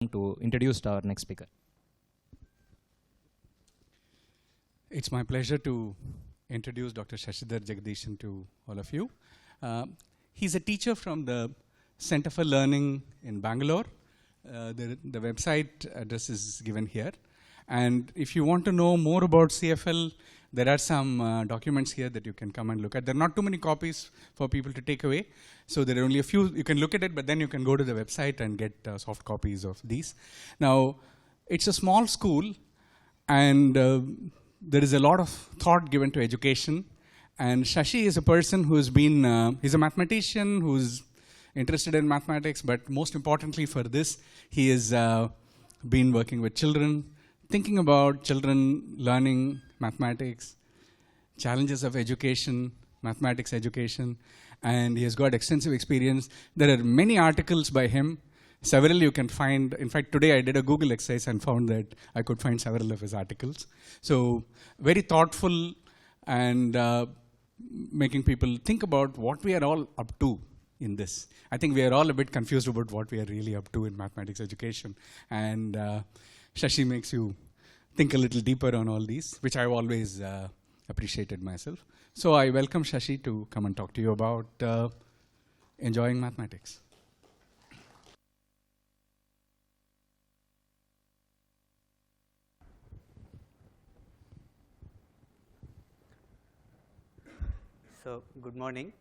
to introduce our next speaker. It's my pleasure to introduce Dr. Shashidhar Jagadeeshan to all of you. He's a teacher from the Center for Learning in Bangalore. The website address is given here. And if you want to know more about CFL, there are some documents here that you can come and look at. There are not too many copies for people to take away. So there are only a few. You can look at it, but then you can go to the website and get soft copies of these. Now, it's a small school, and there is a lot of thought given to education. And Shashi is a person who's been, he's a mathematician who's interested in mathematics, but most importantly for this, he has been working with children, thinking about children learning mathematics, challenges of education, mathematics education, and he has got extensive experience. There are many articles by him, several you can find. In fact, today I did a Google exercise and found that I could find several of his articles. So very thoughtful and making people think about what we are all up to in this. I think we are all a bit confused about what we are really up to in mathematics education. And Shashi makes you think a little deeper on all these, which I've always appreciated myself. So I welcome Shashi to come and talk to you about enjoying mathematics. So, good morning.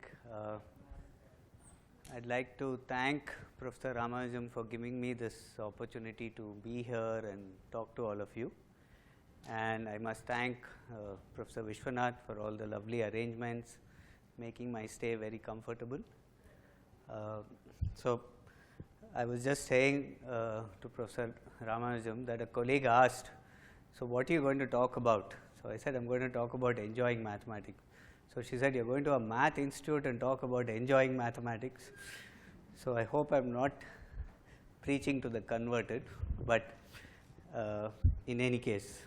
I'd like to thank Professor Ramanujan for giving me this opportunity to be here and talk to all of you. And I must thank Professor Vishwanath for all the lovely arrangements, making my stay very comfortable. So, I was just saying to Professor Ramanujan that a colleague asked, so what are you going to talk about? So, I said, I'm going to talk about enjoying mathematics. So, she said, you're going to a math institute and talk about enjoying mathematics. So, I hope I'm not preaching to the converted, but in any case.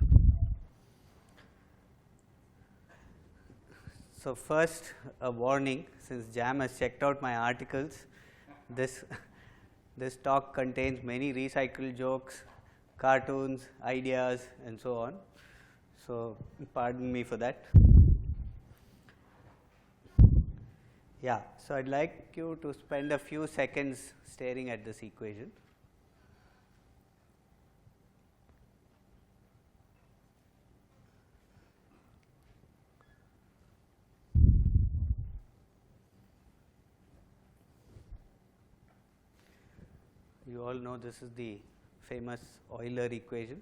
So, first a warning, since Jam has checked out my articles, this talk contains many recycled jokes, cartoons, ideas and so on. So, pardon me for that. Yeah, so I'd like you to spend a few seconds staring at this equation. You all know this is the famous Euler equation.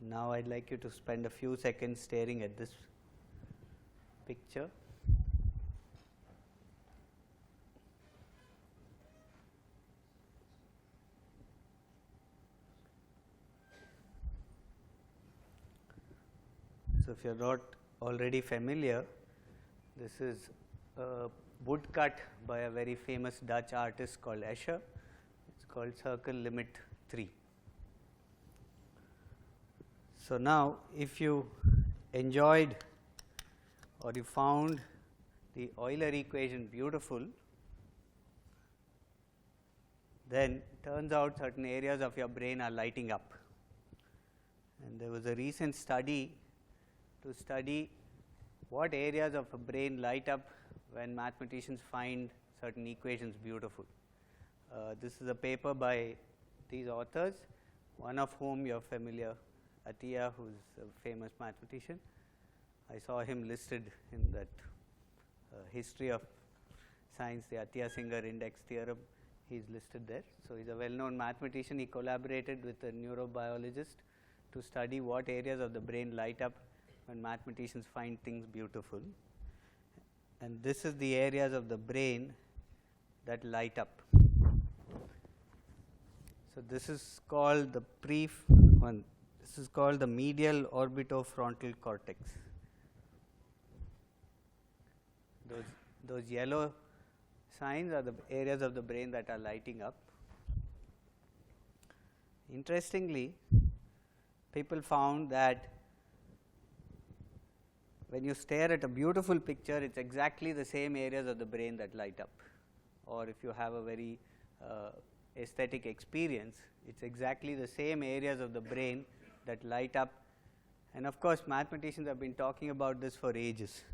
Now I'd like you to spend a few seconds staring at this picture. So, if you are not already familiar, this is a woodcut by a very famous Dutch artist called Escher. It's called Circle Limit 3. So, now if you enjoyed or you found the Euler equation beautiful, then turns out certain areas of your brain are lighting up. And there was a recent study to study what areas of a brain light up when mathematicians find certain equations beautiful. This is a paper by these authors, one of whom you are familiar, Atiyah, who is a famous mathematician. I saw him listed in that history of science, the Atiyah-Singer index theorem. He is listed there. So, he is a well-known mathematician. He collaborated with a neurobiologist to study what areas of the brain light up when mathematicians find things beautiful. And this is the areas of the brain that light up. So, this is called the this is called the medial orbitofrontal cortex. Those yellow signs are the areas of the brain that are lighting up. Interestingly, people found that when you stare at a beautiful picture, it's exactly the same areas of the brain that light up. Or if you have a very aesthetic experience. It's exactly the same areas of the brain that light up. And of course, mathematicians have been talking about this for ages.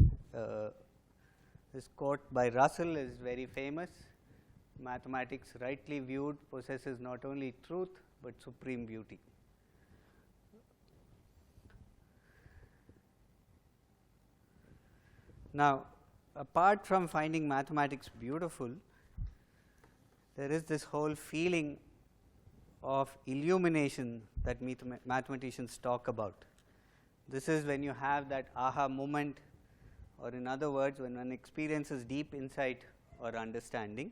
This quote by Russell is very famous. Mathematics, rightly viewed, possesses not only truth but supreme beauty. Now, apart from finding mathematics beautiful, there is this whole feeling of illumination that mathematicians talk about. This is when you have that aha moment, or in other words, when one experiences deep insight or understanding.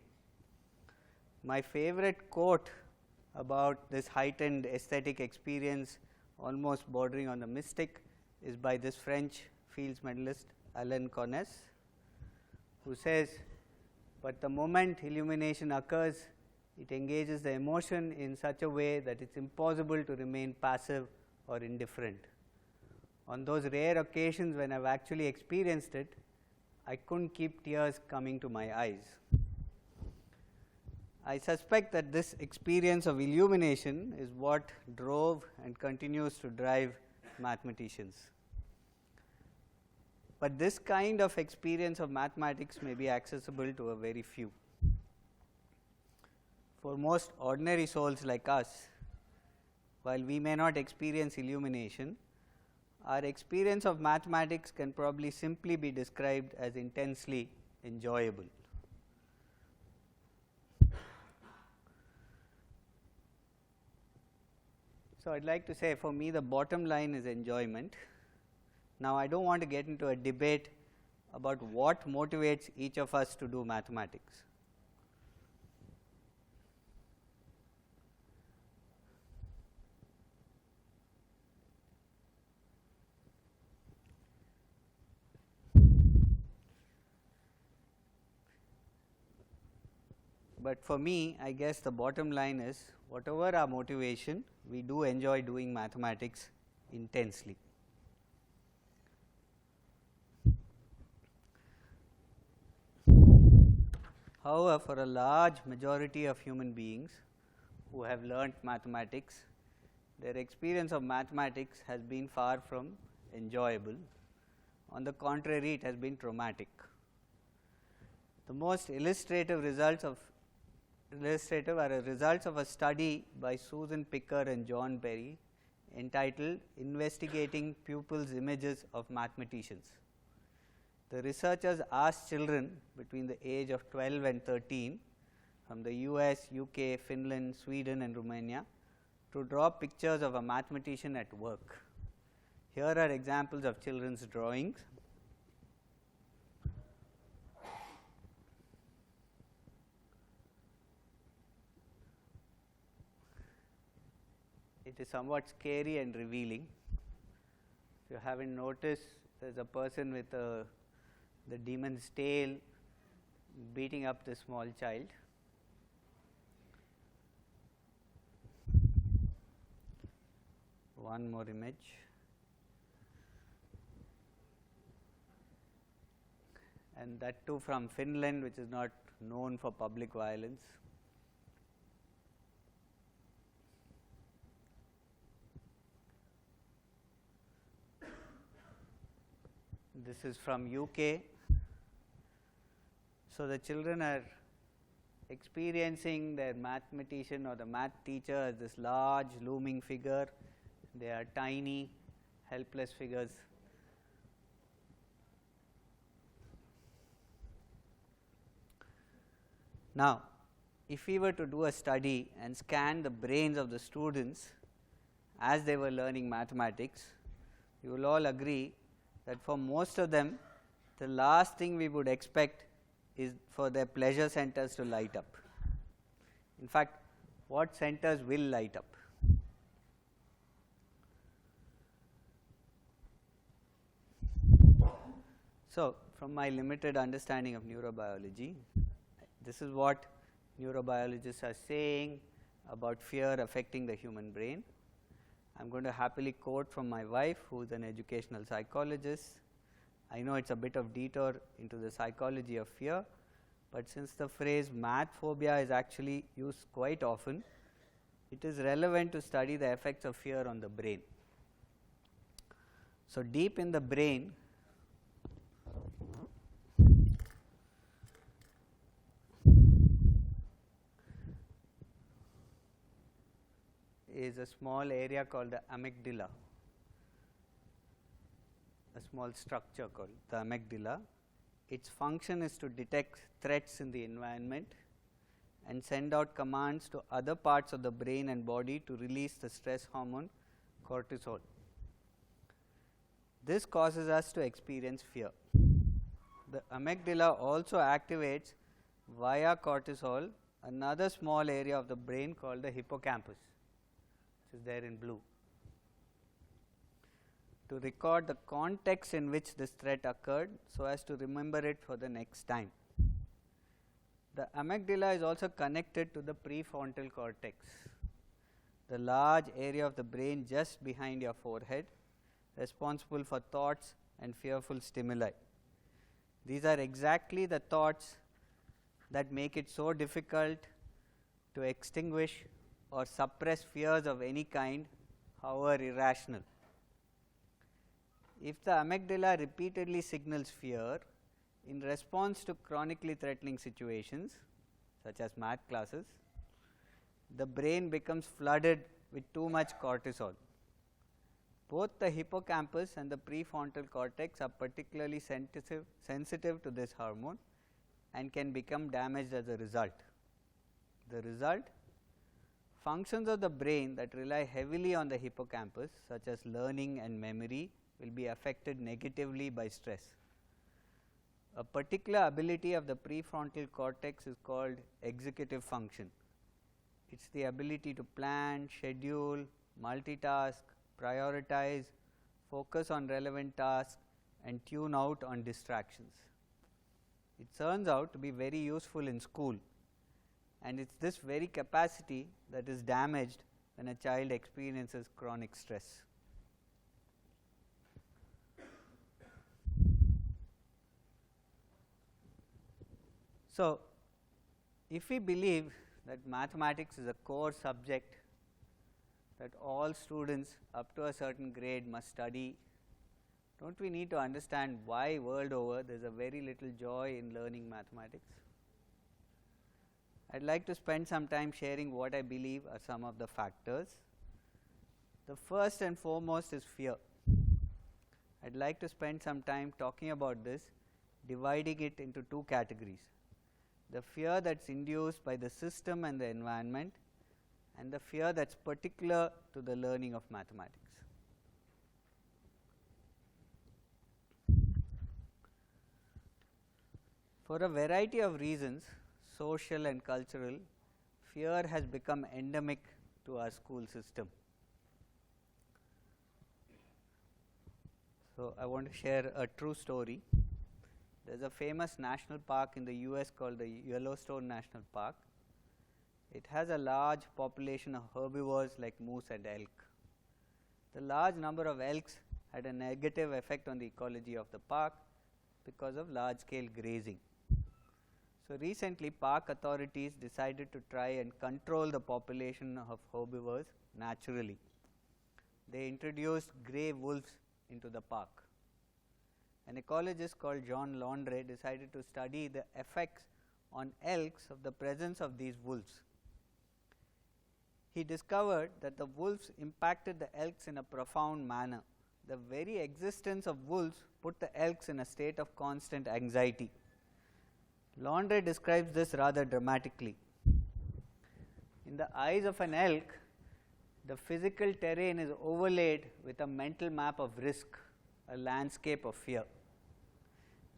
My favorite quote about this heightened aesthetic experience, almost bordering on the mystic, is by this French Fields medalist Alain Connes, who says, "But the moment illumination occurs, it engages the emotion in such a way that it is impossible to remain passive or indifferent. On those rare occasions when I have actually experienced it, I couldn't keep tears coming to my eyes." I suspect that this experience of illumination is what drove and continues to drive mathematicians. But this kind of experience of mathematics may be accessible to a very few. For most ordinary souls like us, while we may not experience illumination, our experience of mathematics can probably simply be described as intensely enjoyable. So, I would like to say, for me the bottom line is enjoyment. Now, I do not want to get into a debate about what motivates each of us to do mathematics. But for me, I guess the bottom line is, whatever our motivation, we do enjoy doing mathematics intensely. However, for a large majority of human beings who have learnt mathematics, their experience of mathematics has been far from enjoyable. On the contrary, it has been traumatic. The most illustrative are results of a study by Susan Picker and John Berry entitled "Investigating Pupils' Images of Mathematicians." The researchers asked children between the age of 12 and 13 from the US, UK, Finland, Sweden and Romania to draw pictures of a mathematician at work. Here are examples of children's drawings. It is somewhat scary and revealing. If you haven't noticed, there is a person with the demon's tail beating up the small child. One more image. And that too from Finland, which is not known for public violence. This is from UK. So, the children are experiencing their mathematician or the math teacher as this large looming figure. They are tiny, helpless figures. Now, if we were to do a study and scan the brains of the students as they were learning mathematics, you will all agree that for most of them, the last thing we would expect is for their pleasure centers to light up. In fact, what centers will light up? So, from my limited understanding of neurobiology, this is what neurobiologists are saying about fear affecting the human brain. I am going to happily quote from my wife, who is an educational psychologist. I know it is a bit of detour into the psychology of fear, but since the phrase math phobia is actually used quite often, it is relevant to study the effects of fear on the brain. So, deep in the brain, is a small area called the amygdala, a small structure called the amygdala. Its function is to detect threats in the environment and send out commands to other parts of the brain and body to release the stress hormone cortisol. This causes us to experience fear. The amygdala also activates via cortisol another small area of the brain called the hippocampus, which is there in blue, to record the context in which this threat occurred so as to remember it for the next time. The amygdala is also connected to the prefrontal cortex, the large area of the brain just behind your forehead, responsible for thoughts and fearful stimuli. These are exactly the thoughts that make it so difficult to extinguish or suppress fears of any kind, however irrational. If the amygdala repeatedly signals fear in response to chronically threatening situations, such as math classes, the brain becomes flooded with too much cortisol. Both the hippocampus and the prefrontal cortex are particularly sensitive to this hormone and can become damaged as a result. The result? Functions of the brain that rely heavily on the hippocampus, such as learning and memory, will be affected negatively by stress. A particular ability of the prefrontal cortex is called executive function. It is the ability to plan, schedule, multitask, prioritize, focus on relevant tasks, and tune out on distractions. It turns out to be very useful in school, and it is this very capacity that is damaged when a child experiences chronic stress. So, if we believe that mathematics is a core subject that all students up to a certain grade must study, don't we need to understand why world over there is a very little joy in learning mathematics? I would like to spend some time sharing what I believe are some of the factors. The first and foremost is fear. I would like to spend some time talking about this, dividing it into two categories: the fear that is induced by the system and the environment, and the fear that is particular to the learning of mathematics. For a variety of reasons, social and cultural, fear has become endemic to our school system. So, I want to share a true story. There is a famous national park in the US called the Yellowstone National Park. It has a large population of herbivores like moose and elk. The large number of elks had a negative effect on the ecology of the park because of large scale grazing. So, recently park authorities decided to try and control the population of herbivores naturally. They introduced grey wolves into the park. An ecologist called John Laundrie decided to study the effects on elks of the presence of these wolves. He discovered that the wolves impacted the elks in a profound manner. The very existence of wolves put the elks in a state of constant anxiety. Laundrie describes this rather dramatically. In the eyes of an elk, the physical terrain is overlaid with a mental map of risk, a landscape of fear.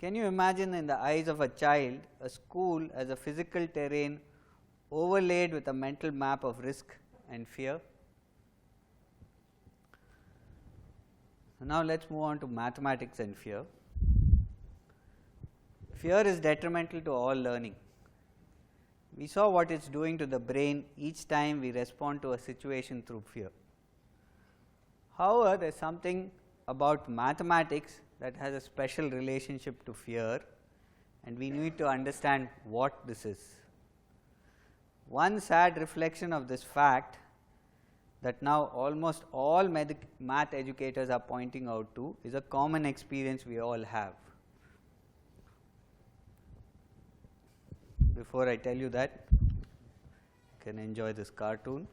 Can you imagine in the eyes of a child, a school as a physical terrain overlaid with a mental map of risk and fear? So, now let us move on to mathematics and fear. Fear is detrimental to all learning. We saw what it is doing to the brain each time we respond to a situation through fear. However, there is something about mathematics that has a special relationship to fear, and we need to understand what this is. One sad reflection of this fact that now almost all math educators are pointing out to is a common experience we all have. Before I tell you that, you can enjoy this cartoon.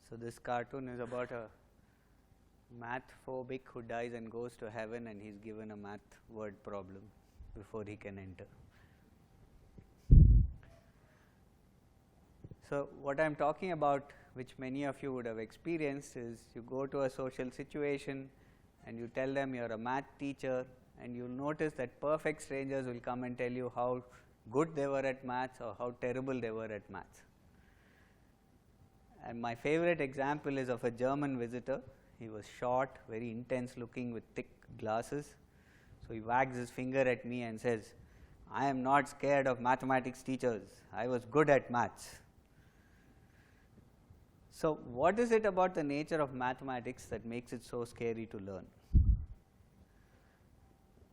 So, this cartoon is about a math phobic who dies and goes to heaven, and he is given a math word problem before he can enter. So, what I am talking about, which many of you would have experienced, is you go to a social situation and you tell them you are a math teacher, and you will notice that perfect strangers will come and tell you how good they were at maths or how terrible they were at maths. And my favorite example is of a German visitor. He was short, very intense looking with thick glasses. So, he wags his finger at me and says, "I am not scared of mathematics teachers, I was good at maths." So, what is it about the nature of mathematics that makes it so scary to learn?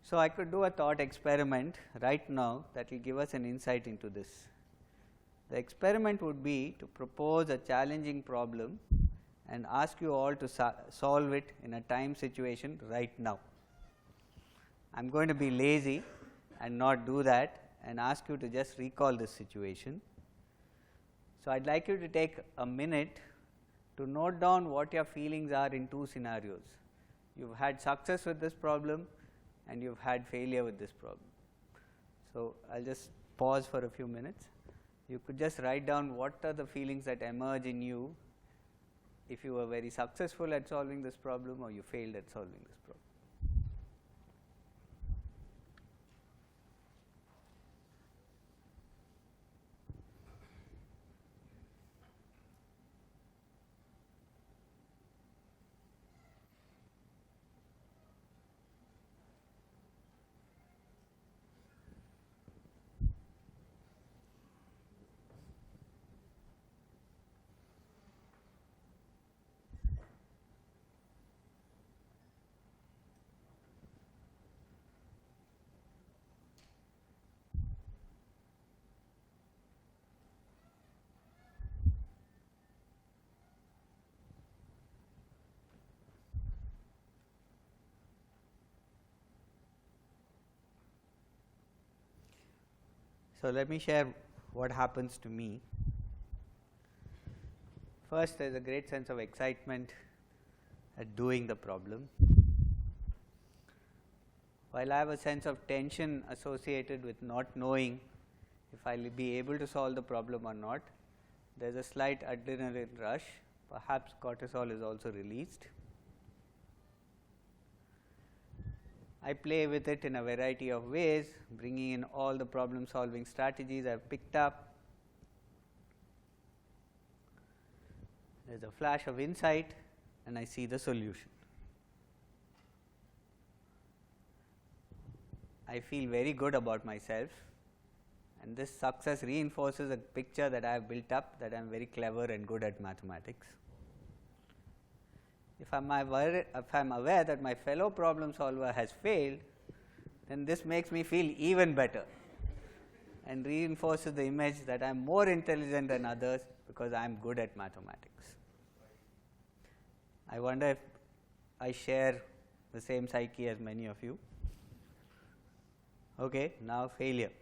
So, I could do a thought experiment right now that will give us an insight into this. The experiment would be to propose a challenging problem and ask you all to solve it in a time situation right now. I am going to be lazy and not do that and ask you to just recall this situation. So, I would like you to take a minute to note down what your feelings are in two scenarios. You have had success with this problem and you have had failure with this problem. So, I will just pause for a few minutes. You could just write down what are the feelings that emerge in you if you were very successful at solving this problem or you failed at solving this problem. So, let me share what happens to me. First, there is a great sense of excitement at doing the problem, while I have a sense of tension associated with not knowing if I will be able to solve the problem or not. There is a slight adrenaline rush, perhaps cortisol is also released. I play with it in a variety of ways, bringing in all the problem solving strategies I have picked up. There is a flash of insight and I see the solution. I feel very good about myself, and this success reinforces a picture that I have built up that I am very clever and good at mathematics. If I am aware that my fellow problem solver has failed, then this makes me feel even better and reinforces the image that I am more intelligent than others because I am good at mathematics. I wonder if I share the same psyche as many of you. Okay, now failure.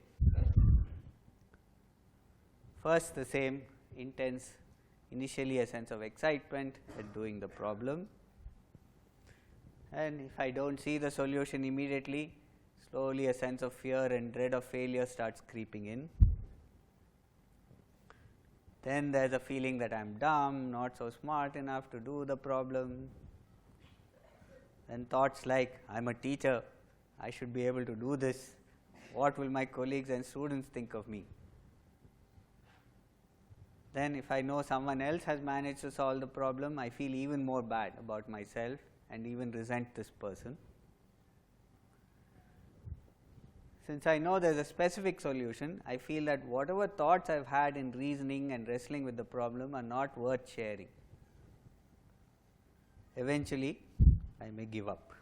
First, the same intense, initially a sense of excitement at doing the problem, and if I do not see the solution immediately, slowly a sense of fear and dread of failure starts creeping in. Then there is a feeling that I am dumb, not so smart enough to do the problem. Then thoughts like, I am a teacher, I should be able to do this, what will my colleagues and students think of me? Then if I know someone else has managed to solve the problem, I feel even more bad about myself and even resent this person. since I know there is a specific solution, I feel that whatever thoughts I have had in reasoning and wrestling with the problem are not worth sharing. Eventually, I may give up.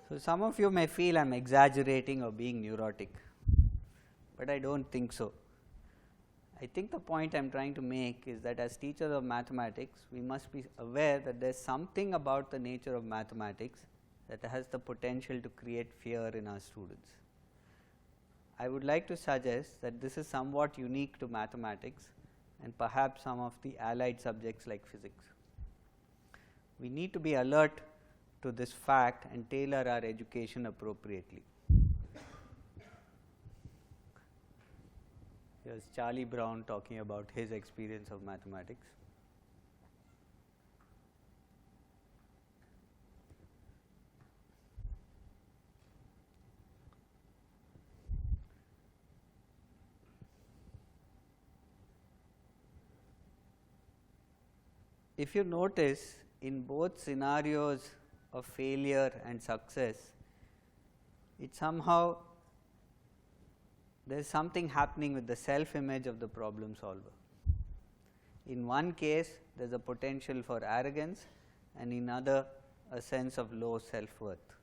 So, some of you may feel I am exaggerating or being neurotic, but I do not think so. I think the point I am trying to make is that as teachers of mathematics, we must be aware that there is something about the nature of mathematics that has the potential to create fear in our students. I would like to suggest that this is somewhat unique to mathematics and perhaps some of the allied subjects like physics. We need to be alert to this fact and tailor our education appropriately. Here is Charlie Brown talking about his experience of mathematics. If you notice, in both scenarios of failure and success, it somehow there is something happening with the self image of the problem solver. In one case, there is a potential for arrogance, and in other a sense of low self worth.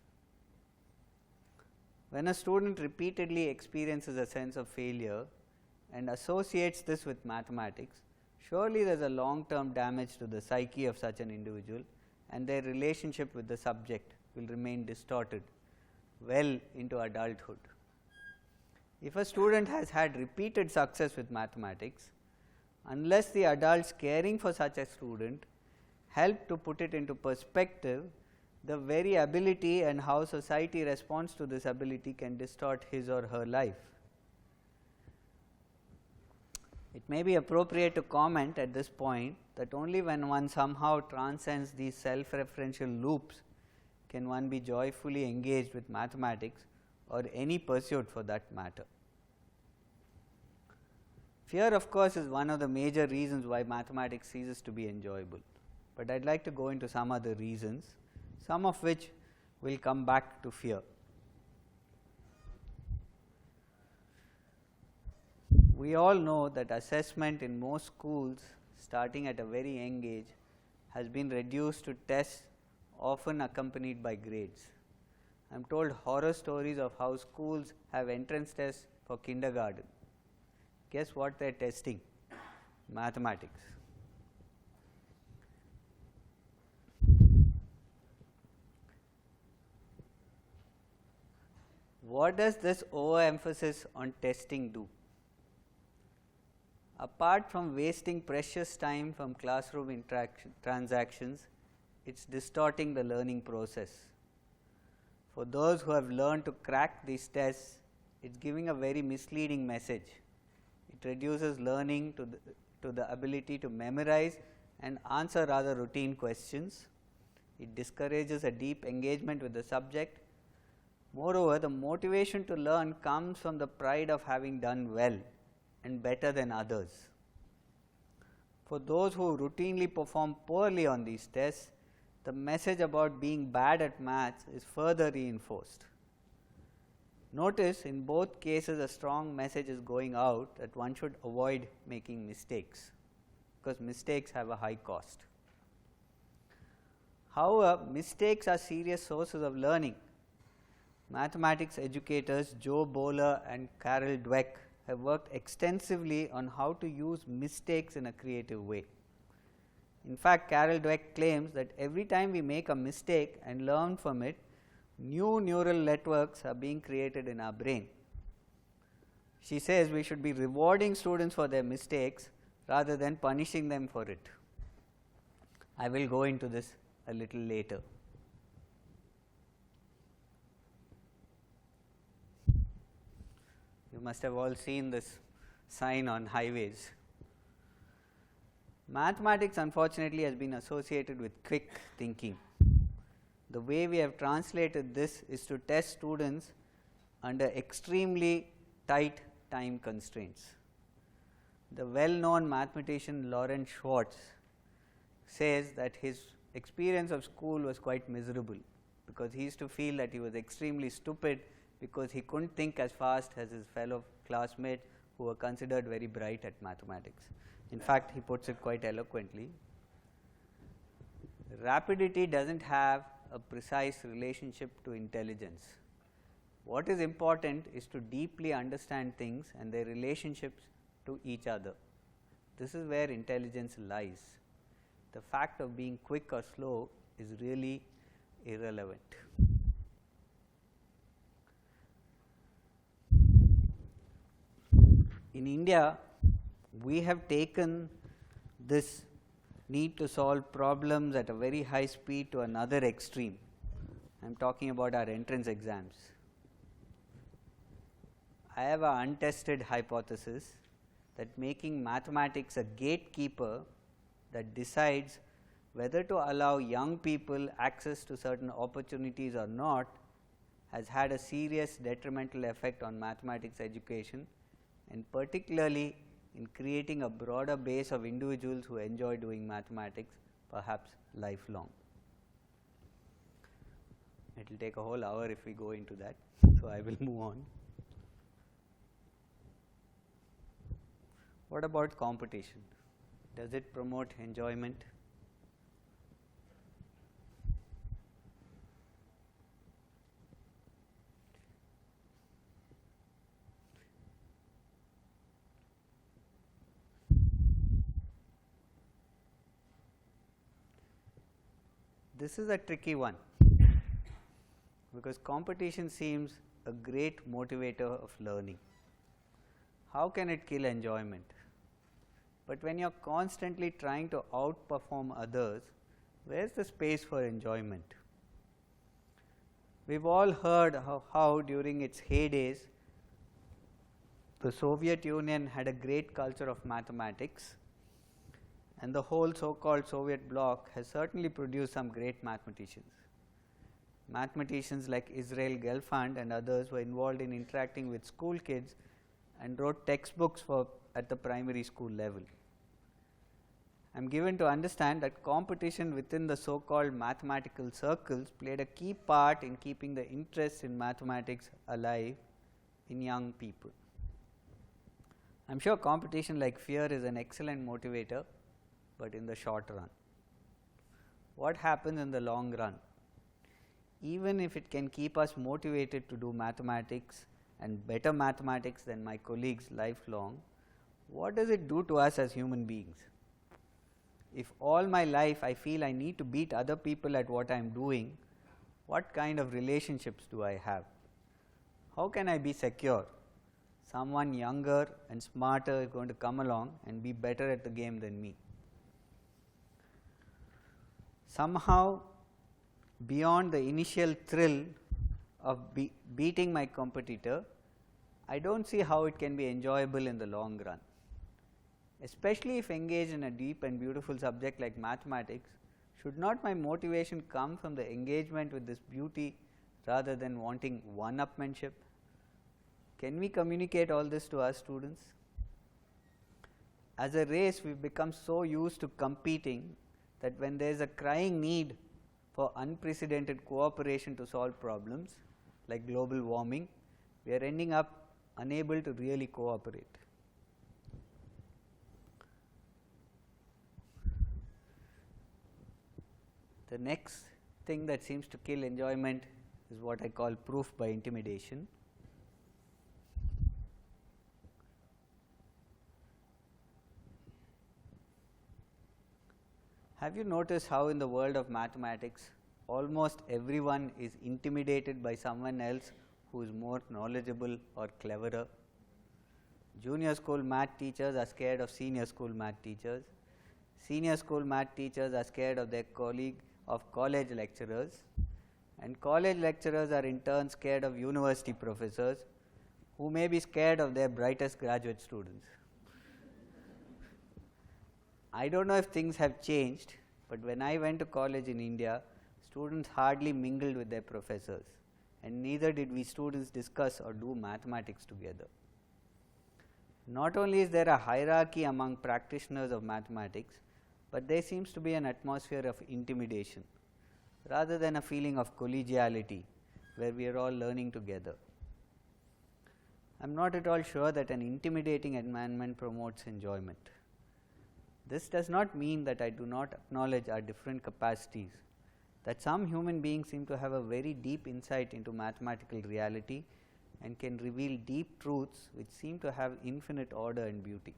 When a student repeatedly experiences a sense of failure and associates this with mathematics, surely there is a long term damage to the psyche of such an individual, and their relationship with the subject will remain distorted well into adulthood. If a student has had repeated success with mathematics, unless the adults caring for such a student help to put it into perspective, the very ability and how society responds to this ability can distort his or her life. It may be appropriate to comment at this point that only when one somehow transcends these self-referential loops can one be joyfully engaged with mathematics or any pursuit for that matter. Fear, of course, is one of the major reasons why mathematics ceases to be enjoyable, but I would like to go into some other reasons, some of which will come back to fear. We all know that assessment in most schools, starting at a very young age, has been reduced to tests often accompanied by grades. I am told horror stories of how schools have entrance tests for kindergarten. Guess what they are testing? Mathematics. What does this overemphasis on testing do? Apart from wasting precious time from classroom transactions, it is distorting the learning process. For those who have learned to crack these tests, it is giving a very misleading message. It reduces learning to the ability to memorize and answer rather routine questions. It discourages a deep engagement with the subject. Moreover, the motivation to learn comes from the pride of having done well and better than others. For those who routinely perform poorly on these tests, the message about being bad at maths is further reinforced. Notice in both cases a strong message is going out that one should avoid making mistakes, because mistakes have a high cost. However, mistakes are serious sources of learning. Mathematics educators Joe Bowler and Carol Dweck have worked extensively on how to use mistakes in a creative way. In fact, Carol Dweck claims that every time we make a mistake and learn from it, new neural networks are being created in our brain. She says we should be rewarding students for their mistakes rather than punishing them for it. I will go into this a little later. You must have all seen this sign on highways. Mathematics, unfortunately, has been associated with quick thinking. The way we have translated this is to test students under extremely tight time constraints. The well-known mathematician Lawrence Schwartz says that his experience of school was quite miserable, because he used to feel that he was extremely stupid because he couldn't think as fast as his fellow classmates who were considered very bright at mathematics. In fact, he puts it quite eloquently. Rapidity doesn't have a precise relationship to intelligence. What is important is to deeply understand things and their relationships to each other. This is where intelligence lies. The fact of being quick or slow is really irrelevant. In India, we have taken this need to solve problems at a very high speed to another extreme. I am talking about our entrance exams. I have an untested hypothesis that making mathematics a gatekeeper that decides whether to allow young people access to certain opportunities or not has had a serious detrimental effect on mathematics education, and particularly in creating a broader base of individuals who enjoy doing mathematics, perhaps lifelong. It will take a whole hour if we go into that, so I will move on. What about competition? Does it promote enjoyment? This is a tricky one, because competition seems a great motivator of learning. How can it kill enjoyment? But when you are constantly trying to outperform others, where is the space for enjoyment? We have all heard how during its heydays, the Soviet Union had a great culture of mathematics, and the whole so-called Soviet bloc has certainly produced some great mathematicians. Mathematicians like Israel Gelfand and others were involved in interacting with school kids and wrote textbooks at the primary school level. I am given to understand that competition within the so-called mathematical circles played a key part in keeping the interest in mathematics alive in young people. I am sure competition like fear is an excellent motivator, but in the short run. What happens in the long run? Even if it can keep us motivated to do mathematics and better mathematics than my colleagues lifelong, what does it do to us as human beings? If all my life I feel I need to beat other people at what I am doing, what kind of relationships do I have? How can I be secure? Someone younger and smarter is going to come along and be better at the game than me. Somehow, beyond the initial thrill of beating my competitor, I don't see how it can be enjoyable in the long run. Especially if engaged in a deep and beautiful subject like mathematics, should not my motivation come from the engagement with this beauty rather than wanting one-upmanship? Can we communicate all this to our students? As a race, we have become so used to competing that when there is a crying need for unprecedented cooperation to solve problems like global warming, we are ending up unable to really cooperate. The next thing that seems to kill enjoyment is what I call proof by intimidation. Have you noticed how in the world of mathematics, almost everyone is intimidated by someone else who is more knowledgeable or cleverer? Junior school math teachers are scared of senior school math teachers. Senior school math teachers are scared of their colleague of college lecturers, and college lecturers are in turn scared of university professors who may be scared of their brightest graduate students. I don't know if things have changed, but when I went to college in India, students hardly mingled with their professors, and neither did we students discuss or do mathematics together. Not only is there a hierarchy among practitioners of mathematics, but there seems to be an atmosphere of intimidation rather than a feeling of collegiality where we are all learning together. I am not at all sure that an intimidating environment promotes enjoyment. This does not mean that I do not acknowledge our different capacities, that some human beings seem to have a very deep insight into mathematical reality and can reveal deep truths which seem to have infinite order and beauty.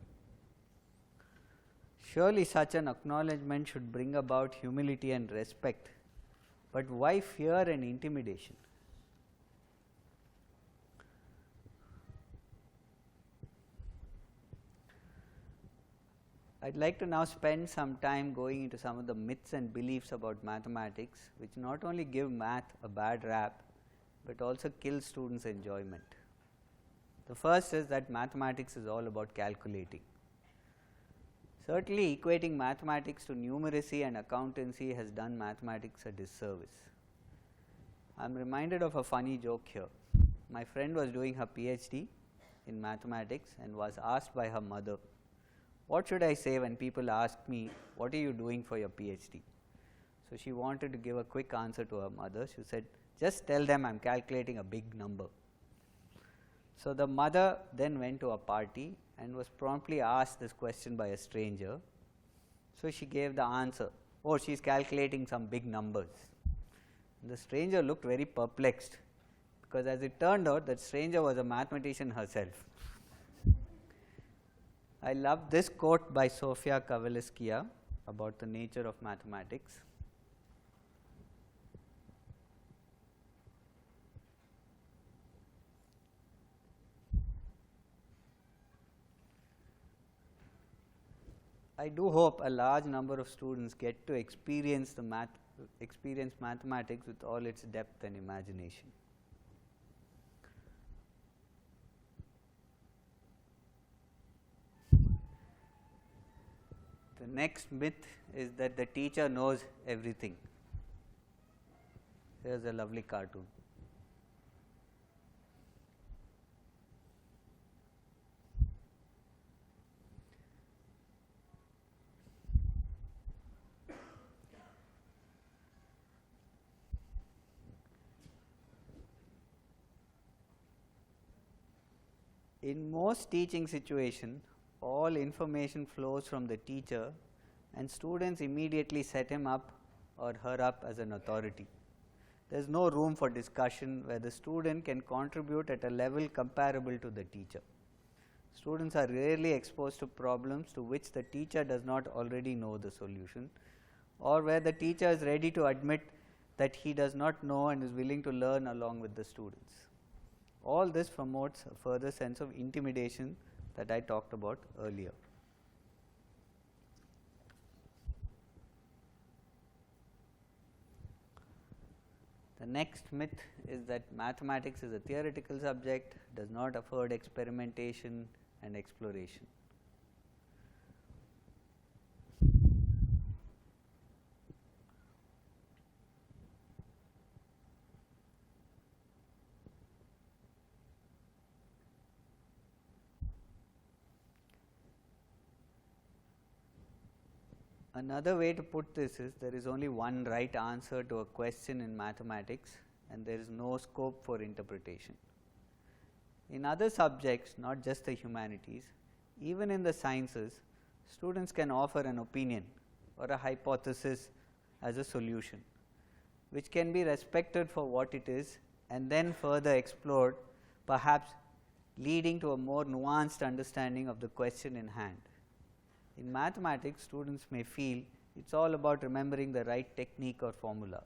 Surely such an acknowledgement should bring about humility and respect, but why fear and intimidation? I would like to now spend some time going into some of the myths and beliefs about mathematics, which not only give math a bad rap, but also kill students' enjoyment. The first is that mathematics is all about calculating. Certainly, equating mathematics to numeracy and accountancy has done mathematics a disservice. I am reminded of a funny joke here. My friend was doing her PhD in mathematics and was asked by her mother, "What should I say when people ask me, what are you doing for your PhD?" So she wanted to give a quick answer to her mother. She said, "Just tell them I am calculating a big number." So the mother then went to a party and was promptly asked this question by a stranger. So she gave the answer, "Oh, she is calculating some big numbers." And the stranger looked very perplexed, because as it turned out, that stranger was a mathematician herself. I love this quote by Sofia Kowalewska about the nature of mathematics. I do hope a large number of students get to experience mathematics with all its depth and imagination. The next myth is that the teacher knows everything. Here is a lovely cartoon. In most teaching situations, all information flows from the teacher and students immediately set him up or her up as an authority. There is no room for discussion where the student can contribute at a level comparable to the teacher. Students are rarely exposed to problems to which the teacher does not already know the solution, or where the teacher is ready to admit that he does not know and is willing to learn along with the students. All this promotes a further sense of intimidation that I talked about earlier. The next myth is that mathematics is a theoretical subject, does not afford experimentation and exploration. Another way to put this is there is only one right answer to a question in mathematics and there is no scope for interpretation. In other subjects, not just the humanities, even in the sciences, students can offer an opinion or a hypothesis as a solution, which can be respected for what it is and then further explored, perhaps leading to a more nuanced understanding of the question in hand. In mathematics, students may feel it is all about remembering the right technique or formula,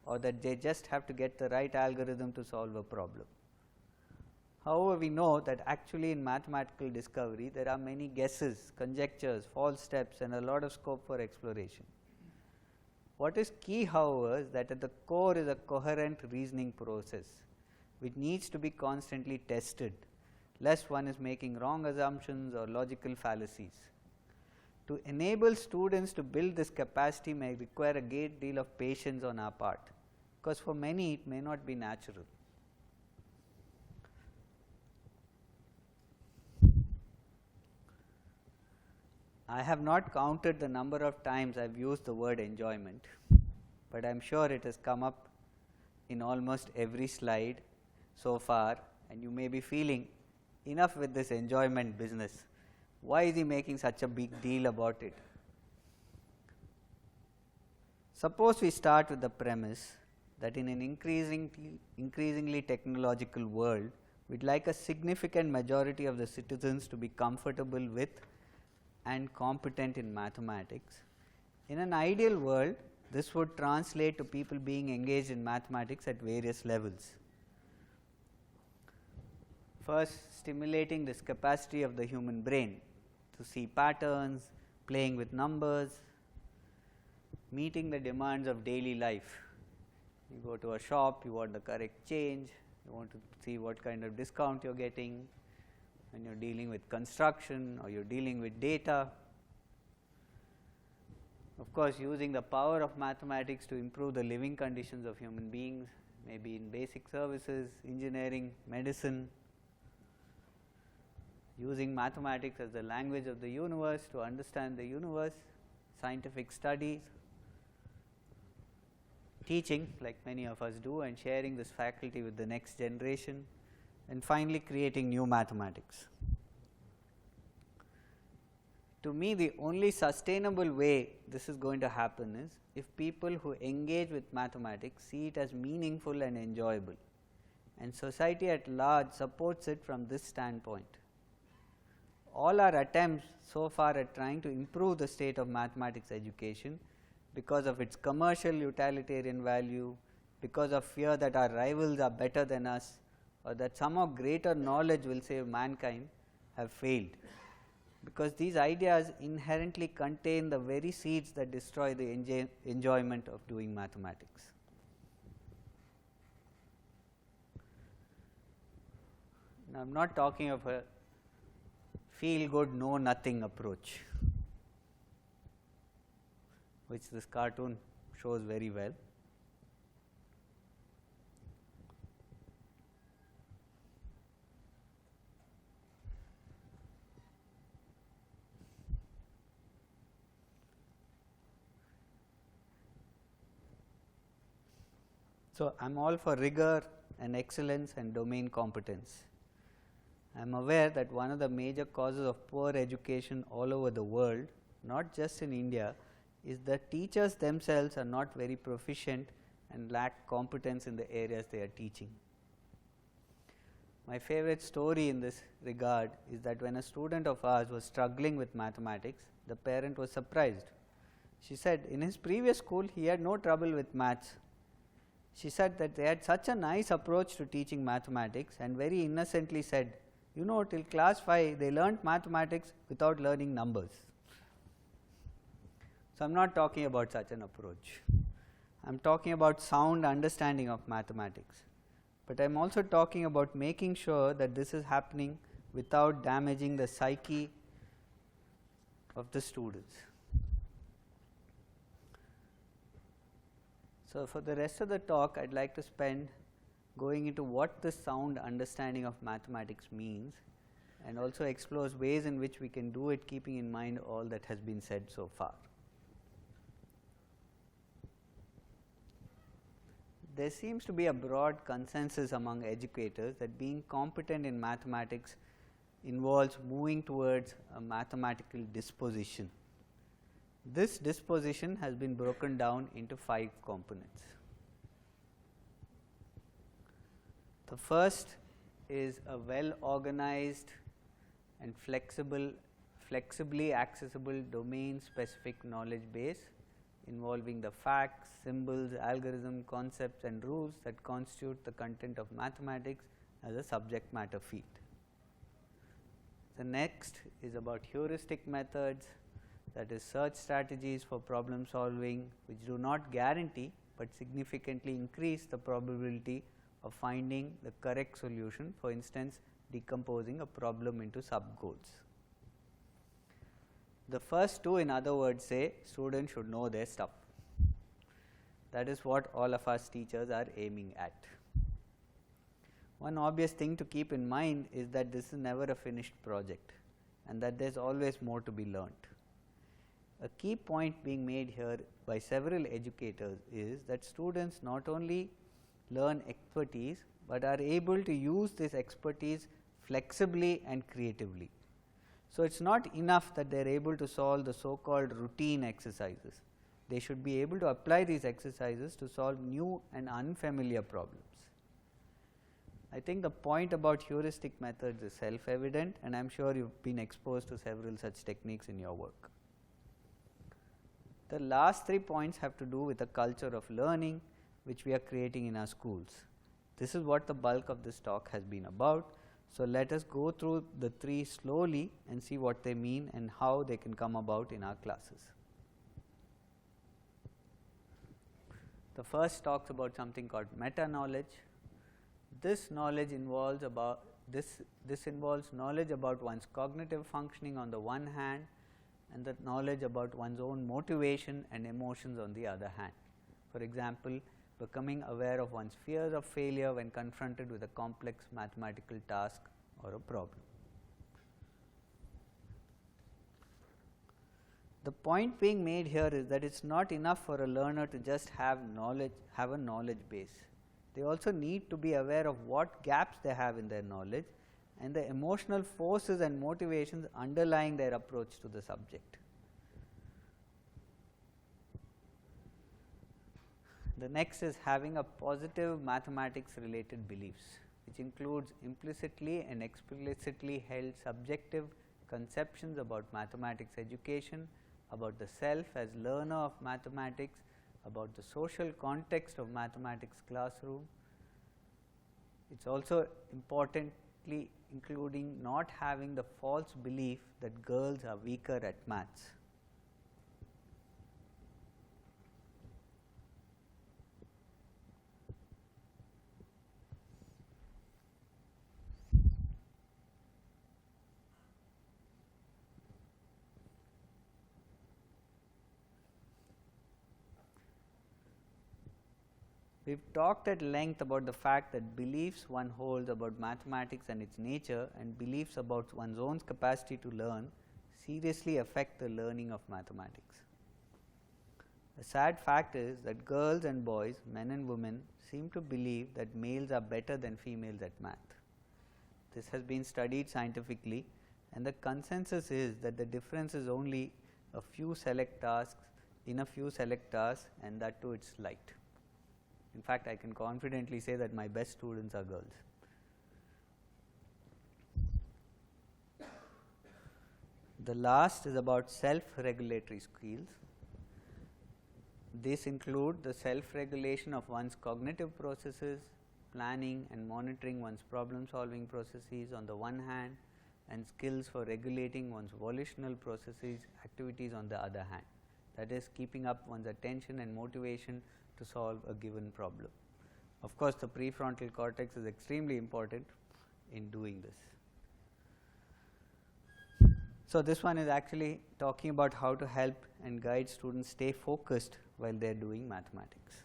or that they just have to get the right algorithm to solve a problem. However, we know that actually in mathematical discovery there are many guesses, conjectures, false steps and a lot of scope for exploration. What is key, however, is that at the core is a coherent reasoning process which needs to be constantly tested, lest one is making wrong assumptions or logical fallacies. To enable students to build this capacity may require a great deal of patience on our part, because for many it may not be natural. I have not counted the number of times I have used the word enjoyment, but I am sure it has come up in almost every slide so far, and you may be feeling enough with this enjoyment business. Why is he making such a big deal about it? Suppose we start with the premise that in an increasingly technological world, we would like a significant majority of the citizens to be comfortable with and competent in mathematics. In an ideal world, this would translate to people being engaged in mathematics at various levels. First, stimulating this capacity of the human brain to see patterns, playing with numbers, meeting the demands of daily life. You go to a shop, you want the correct change, you want to see what kind of discount you are getting, when you are dealing with construction or you are dealing with data. Of course, using the power of mathematics to improve the living conditions of human beings, maybe in basic services, engineering, medicine, using mathematics as the language of the universe to understand the universe, scientific studies, teaching like many of us do and sharing this faculty with the next generation, and finally creating new mathematics. To me, the only sustainable way this is going to happen is if people who engage with mathematics see it as meaningful and enjoyable, and society at large supports it from this standpoint. All our attempts so far at trying to improve the state of mathematics education because of its commercial utilitarian value, because of fear that our rivals are better than us, or that somehow greater knowledge will save mankind, have failed, because these ideas inherently contain the very seeds that destroy the enjoyment of doing mathematics. Now, I am not talking of a feel good, know nothing approach, which this cartoon shows very well. So, I am all for rigor and excellence and domain competence. I am aware that one of the major causes of poor education all over the world, not just in India, is that teachers themselves are not very proficient and lack competence in the areas they are teaching. My favorite story in this regard is that when a student of ours was struggling with mathematics, the parent was surprised. She said in his previous school he had no trouble with maths. She said that they had such a nice approach to teaching mathematics, and very innocently said, you know, till class 5 they learnt mathematics without learning numbers. So, I am not talking about such an approach. I am talking about sound understanding of mathematics, but I am also talking about making sure that this is happening without damaging the psyche of the students. So, for the rest of the talk, I would like to spend going into what this sound understanding of mathematics means, and also explores ways in which we can do it, keeping in mind all that has been said so far. There seems to be a broad consensus among educators that being competent in mathematics involves moving towards a mathematical disposition. This disposition has been broken down into 5 components. The first is a well organized and flexibly accessible domain specific knowledge base involving the facts, symbols, algorithm, concepts and rules that constitute the content of mathematics as a subject matter field. The next is about heuristic methods, that is search strategies for problem solving, which do not guarantee, but significantly increase the probability of finding the correct solution, for instance decomposing a problem into sub goals. The first two, in other words, say students should know their stuff. That is what all of us teachers are aiming at. One obvious thing to keep in mind is that this is never a finished project, and that there is always more to be learnt. A key point being made here by several educators is that students not only learn expertise, but are able to use this expertise flexibly and creatively. So, it is not enough that they are able to solve the so called routine exercises. They should be able to apply these exercises to solve new and unfamiliar problems. I think the point about heuristic methods is self evident, and I am sure you have been exposed to several such techniques in your work. The last 3 points have to do with the culture of learning which we are creating in our schools. This is what the bulk of this talk has been about. So, let us go through the 3 slowly and see what they mean and how they can come about in our classes. The first talks about something called meta knowledge. This knowledge involves involves knowledge about one's cognitive functioning on the one hand, and the knowledge about one's own motivation and emotions on the other hand. For example, becoming aware of one's fears of failure when confronted with a complex mathematical task or a problem. The point being made here is that it is not enough for a learner to just have a knowledge base. They also need to be aware of what gaps they have in their knowledge and the emotional forces and motivations underlying their approach to the subject. The next is having a positive mathematics related beliefs, which includes implicitly and explicitly held subjective conceptions about mathematics education, about the self as learner of mathematics, about the social context of mathematics classroom. It is also importantly including not having the false belief that girls are weaker at maths. We have talked at length about the fact that beliefs one holds about mathematics and its nature and beliefs about one's own capacity to learn seriously affect the learning of mathematics. The sad fact is that girls and boys, men and women, seem to believe that males are better than females at math. This has been studied scientifically, and the consensus is that the difference is only a few select tasks, and that too it is slight. In fact, I can confidently say that my best students are girls. The last is about self-regulatory skills. These include the self-regulation of one's cognitive processes, planning and monitoring one's problem-solving processes on the one hand, and skills for regulating one's volitional processes, activities on the other hand. That is, keeping up one's attention and motivation to solve a given problem. Of course, the prefrontal cortex is extremely important in doing this. So, this one is actually talking about how to help and guide students stay focused while they are doing mathematics.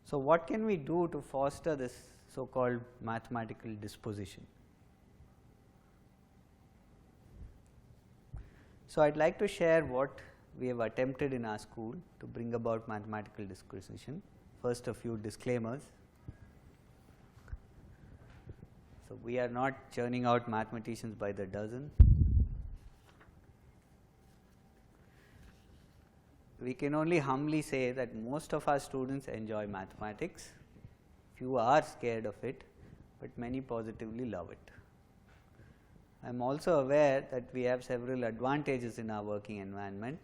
So, what can we do to foster this so called mathematical disposition? So, I would like to share what we have attempted in our school to bring about mathematical disposition. First, a few disclaimers. So, we are not churning out mathematicians by the dozen. We can only humbly say that most of our students enjoy mathematics. Few are scared of it, but many positively love it. I am also aware that we have several advantages in our working environment,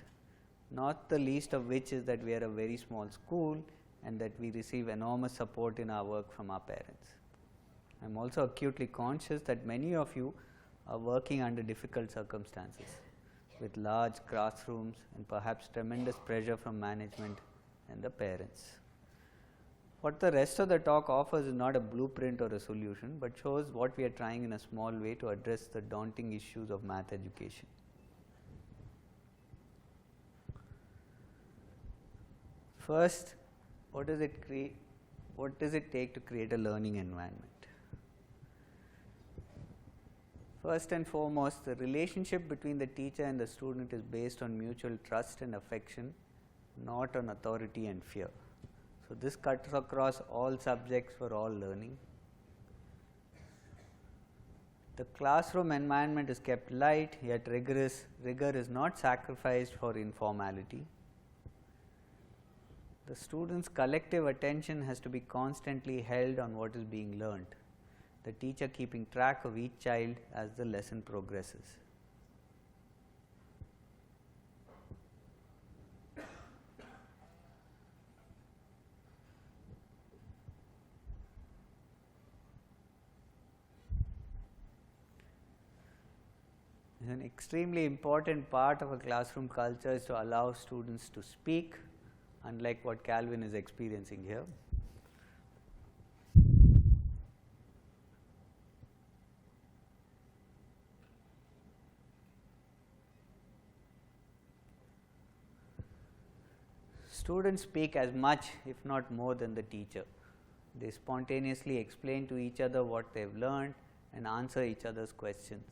not the least of which is that we are a very small school and that we receive enormous support in our work from our parents. I am also acutely conscious that many of you are working under difficult circumstances with large classrooms and perhaps tremendous pressure from management and the parents. What the rest of the talk offers is not a blueprint or a solution, but shows what we are trying in a small way to address the daunting issues of math education. First, what does it take to create a learning environment? First and foremost, the relationship between the teacher and the student is based on mutual trust and affection, not on authority and fear. So, this cuts across all subjects for all learning. The classroom environment is kept light, yet rigorous. Rigor is not sacrificed for informality. The student's collective attention has to be constantly held on what is being learnt, the teacher keeping track of each child as the lesson progresses. An extremely important part of a classroom culture is to allow students to speak, unlike what Calvin is experiencing here. Students speak as much, if not more, than the teacher. They spontaneously explain to each other what they have learned and answer each other's questions.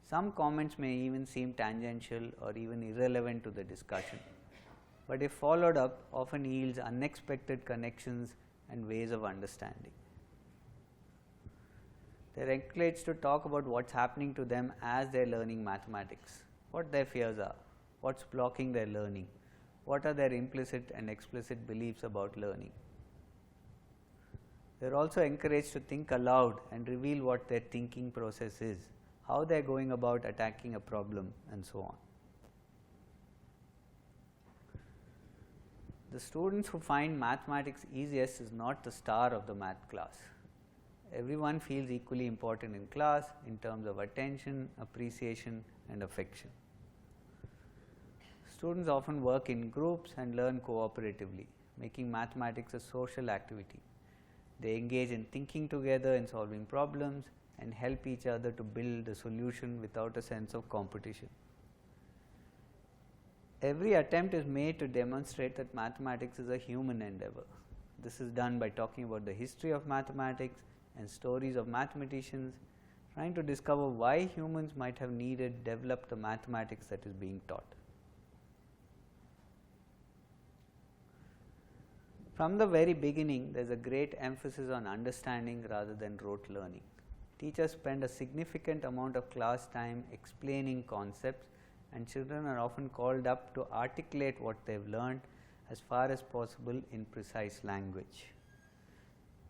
Some comments may even seem tangential or even irrelevant to the discussion, but if followed up, often yields unexpected connections and ways of understanding. They are encouraged to talk about what is happening to them as they are learning mathematics, what their fears are, what is blocking their learning, what are their implicit and explicit beliefs about learning. They are also encouraged to think aloud and reveal what their thinking process is, how they are going about attacking a problem, and so on. The students who find mathematics easiest is not the star of the math class. Everyone feels equally important in class in terms of attention, appreciation, and affection. Students often work in groups and learn cooperatively, making mathematics a social activity. They engage in thinking together and solving problems and help each other to build a solution without a sense of competition. Every attempt is made to demonstrate that mathematics is a human endeavor. This is done by talking about the history of mathematics and stories of mathematicians, trying to discover why humans might have developed the mathematics that is being taught. From the very beginning, there is a great emphasis on understanding rather than rote learning. Teachers spend a significant amount of class time explaining concepts, and children are often called up to articulate what they have learned as far as possible in precise language.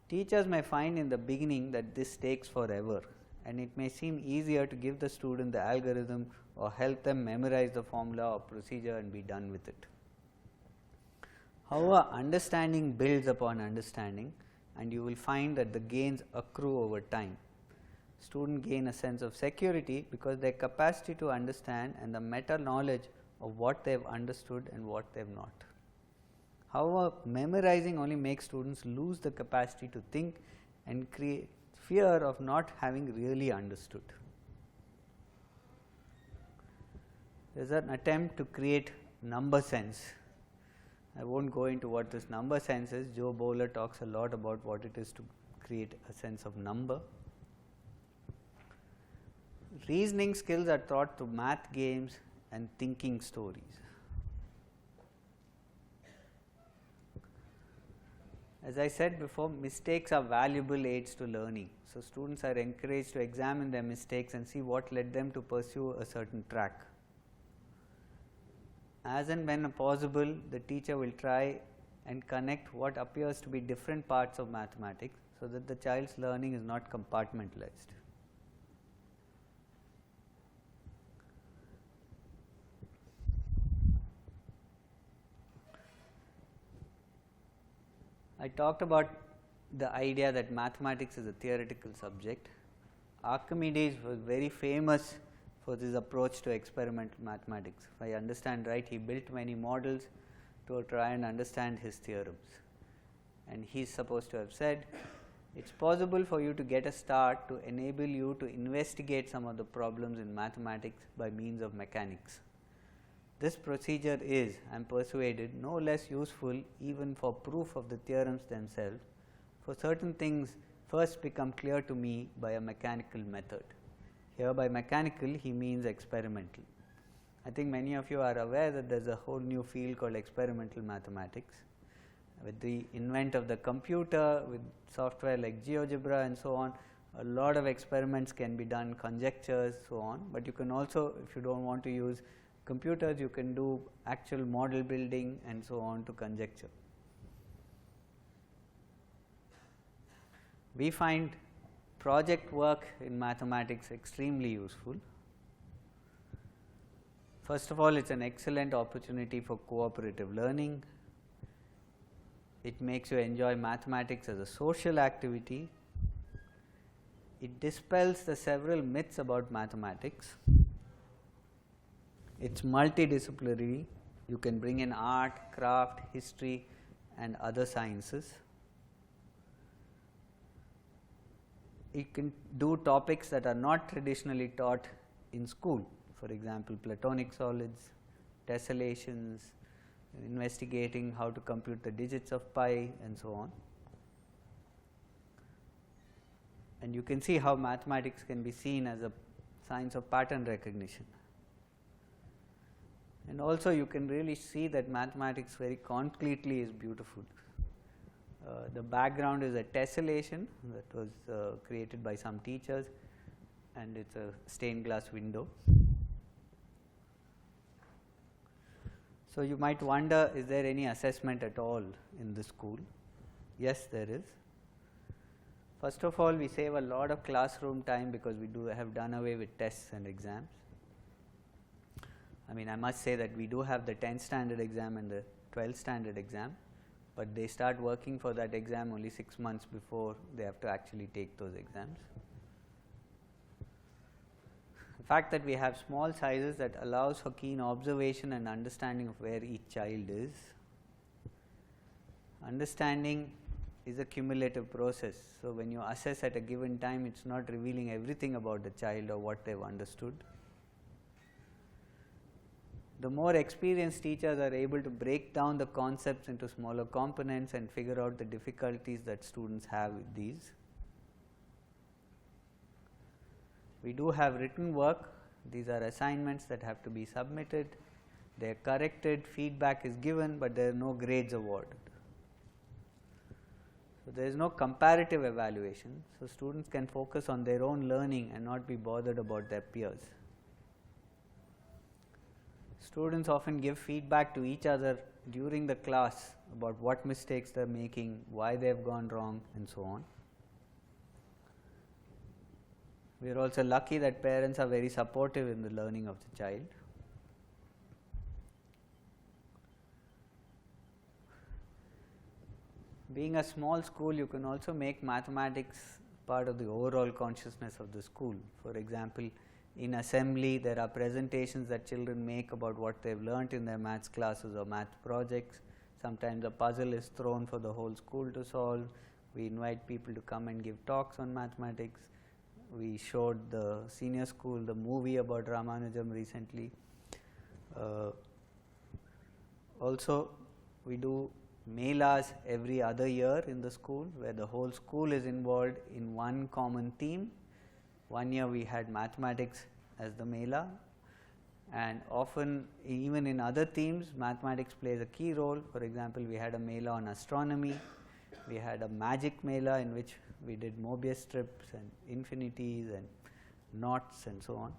Teachers may find in the beginning that this takes forever, and it may seem easier to give the student the algorithm or help them memorize the formula or procedure and be done with it. However, understanding builds upon understanding, and you will find that the gains accrue over time. Students gain a sense of security because their capacity to understand and the meta knowledge of what they have understood and what they have not. However, memorizing only makes students lose the capacity to think and create fear of not having really understood. There is an attempt to create number sense. I will not go into what this number sense is. Joe Bowler talks a lot about what it is to create a sense of number. Reasoning skills are taught through math games and thinking stories. As I said before, mistakes are valuable aids to learning. So, students are encouraged to examine their mistakes and see what led them to pursue a certain track. As and when possible, the teacher will try and connect what appears to be different parts of mathematics so that the child's learning is not compartmentalized. I talked about the idea that mathematics is a theoretical subject. Archimedes was very famous for this approach to experimental mathematics. If I understand right, he built many models to try and understand his theorems. And he is supposed to have said, it is possible for you to get a start to enable you to investigate some of the problems in mathematics by means of mechanics. This procedure is, I am persuaded, no less useful even for proof of the theorems themselves, for certain things first become clear to me by a mechanical method. Here by mechanical he means experimental. I think many of you are aware that there is a whole new field called experimental mathematics. With the invent of the computer, with software like GeoGebra and so on, a lot of experiments can be done, conjectures, so on. But you can also, if you do not want to use computers, you can do actual model building and so on to conjecture. We find project work in mathematics extremely useful. First of all, it is an excellent opportunity for cooperative learning. It makes you enjoy mathematics as a social activity. It dispels the several myths about mathematics. It is multidisciplinary. You can bring in art, craft, history and other sciences. It can do topics that are not traditionally taught in school. For example, Platonic solids, tessellations, investigating how to compute the digits of pi and so on. And you can see how mathematics can be seen as a science of pattern recognition. And also you can really see that mathematics very concretely is beautiful. The background is a tessellation that was created by some teachers, and it is a stained glass window. So you might wonder, is there any assessment at all in this school? Yes, there is. First of all, we save a lot of classroom time because we have done away with tests and exams. I mean, I must say that we do have the 10th standard exam and the 12th standard exam, but they start working for that exam only 6 months before they have to actually take those exams. The fact that we have small sizes that allows for keen observation and understanding of where each child is. Understanding is a cumulative process. So, when you assess at a given time, it is not revealing everything about the child or what they have understood. The more experienced teachers are able to break down the concepts into smaller components and figure out the difficulties that students have with these. We do have written work. These are assignments that have to be submitted. They are corrected, feedback is given, but there are no grades awarded. So, there is no comparative evaluation. So, students can focus on their own learning and not be bothered about their peers. Students often give feedback to each other during the class about what mistakes they are making, why they have gone wrong and so on. We are also lucky that parents are very supportive in the learning of the child. Being a small school, you can also make mathematics part of the overall consciousness of the school. For example, in assembly, there are presentations that children make about what they have learnt in their maths classes or math projects. Sometimes a puzzle is thrown for the whole school to solve. We invite people to come and give talks on mathematics. We showed the senior school the movie about Ramanujam recently. Also, we do melas every other year in the school, where the whole school is involved in one common theme. One year we had mathematics as the mela, and often even in other themes mathematics plays a key role. For example, we had a mela on astronomy, we had a magic mela in which we did Mobius strips and infinities and knots and so on.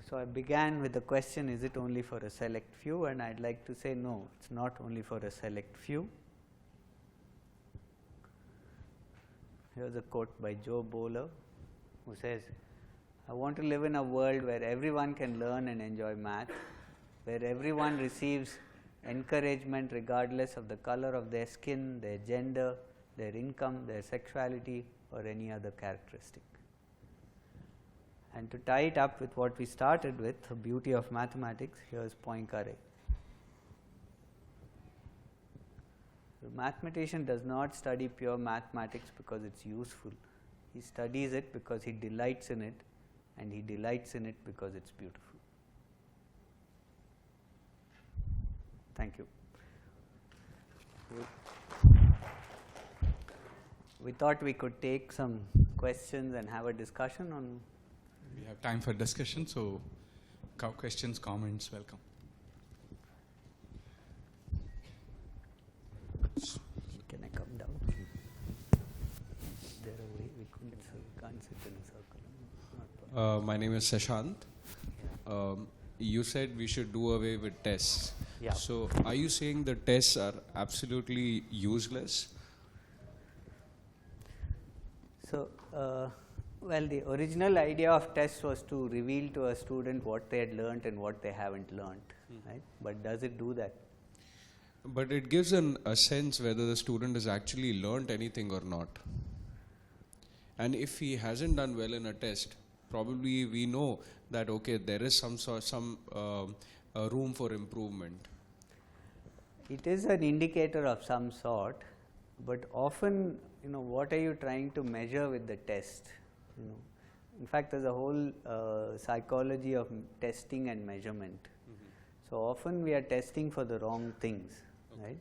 So, I began with the question, is it only for a select few? And I would like to say no, it is not only for a select few. Here is a quote by Joe Bowler, who says, I want to live in a world where everyone can learn and enjoy math, where everyone receives encouragement regardless of the color of their skin, their gender, their income, their sexuality or any other characteristic. And to tie it up with what we started with, the beauty of mathematics, here is Poincaré. The mathematician does not study pure mathematics because it is useful. He studies it because he delights in it, and he delights in it because it is beautiful. Thank you. we thought we could take some questions and have a discussion on. We have time for discussion, so questions, comments, welcome. Can I come down? There a way we can't sit in a circle. Not possible. My name is Shashant. You said we should do away with tests. Yeah. So are you saying the tests are absolutely useless? So, well, the original idea of tests was to reveal to a student what they had learnt and what they haven't learnt, right? But does it do that? But it gives a sense whether the student has actually learnt anything or not. And if he hasn't done well in a test, probably we know that okay, there is some room for improvement. It is an indicator of some sort, but often, what are you trying to measure with the test? In fact, there's a whole psychology of testing and measurement. So often we are testing for the wrong things, right?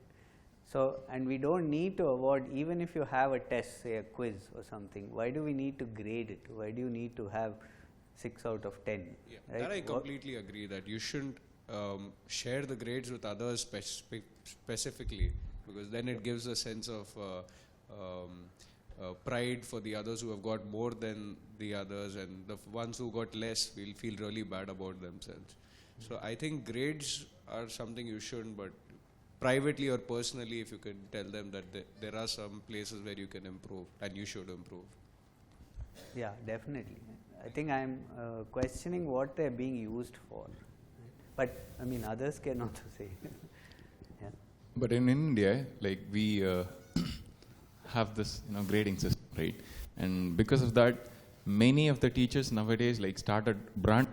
So, and we don't need to award, even if you have a test, say a quiz or something, why do we need to grade it? Why do you need to have 6 out of 10? Yeah, right? that I completely agree that you shouldn't share the grades with others specifically, because then it gives a sense of pride for the others who have got more than the others, and the ones who got less will feel really bad about themselves. So I think grades are something you shouldn't, but privately or personally, if you can tell them that there are some places where you can improve and you should improve. Yeah, definitely. I think I am questioning what they are being used for. But I mean, others can also say. Yeah. But in India, like we have this, grading system, right? And because of that, many of the teachers nowadays started branding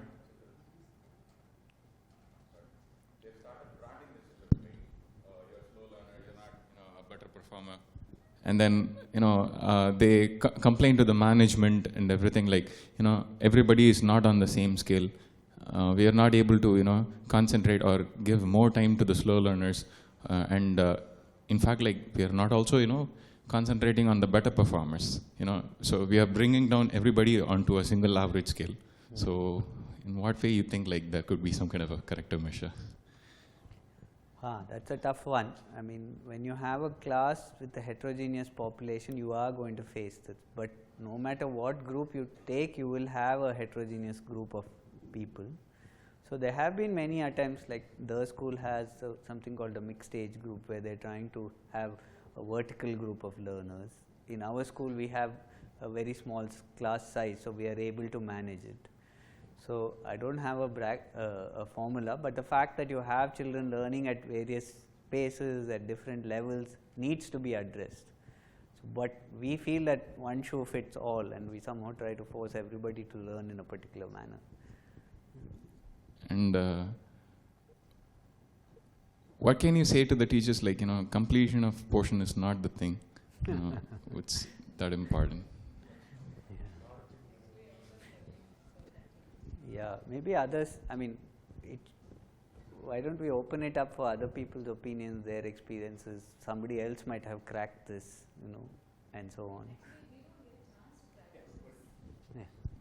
this system, right? You're a slow learner, you're not, a better performer. And then, they complain to the management and everything everybody is not on the same scale. We are not able to, concentrate or give more time to the slow learners. And in fact, we are not also, concentrating on the better performers, So we are bringing down everybody onto a single average scale. So in what way you think there could be some kind of a corrective measure? That's a tough one. I mean, when you have a class with a heterogeneous population, you are going to face this. But no matter what group you take, you will have a heterogeneous group of people. So there have been many attempts, like the school has something called a mixed age group, where they're trying to have a vertical group of learners. In our school, we have a very small class size, so we are able to manage it. So I don't have a formula, but the fact that you have children learning at various paces, at different levels, needs to be addressed. So, but we feel that one shoe fits all, and we somehow try to force everybody to learn in a particular manner. And what can you say to the teachers, completion of portion is not the thing, it's that important? Yeah, maybe others, I mean, why don't we open it up for other people's opinions, their experiences? Somebody else might have cracked this, and so on.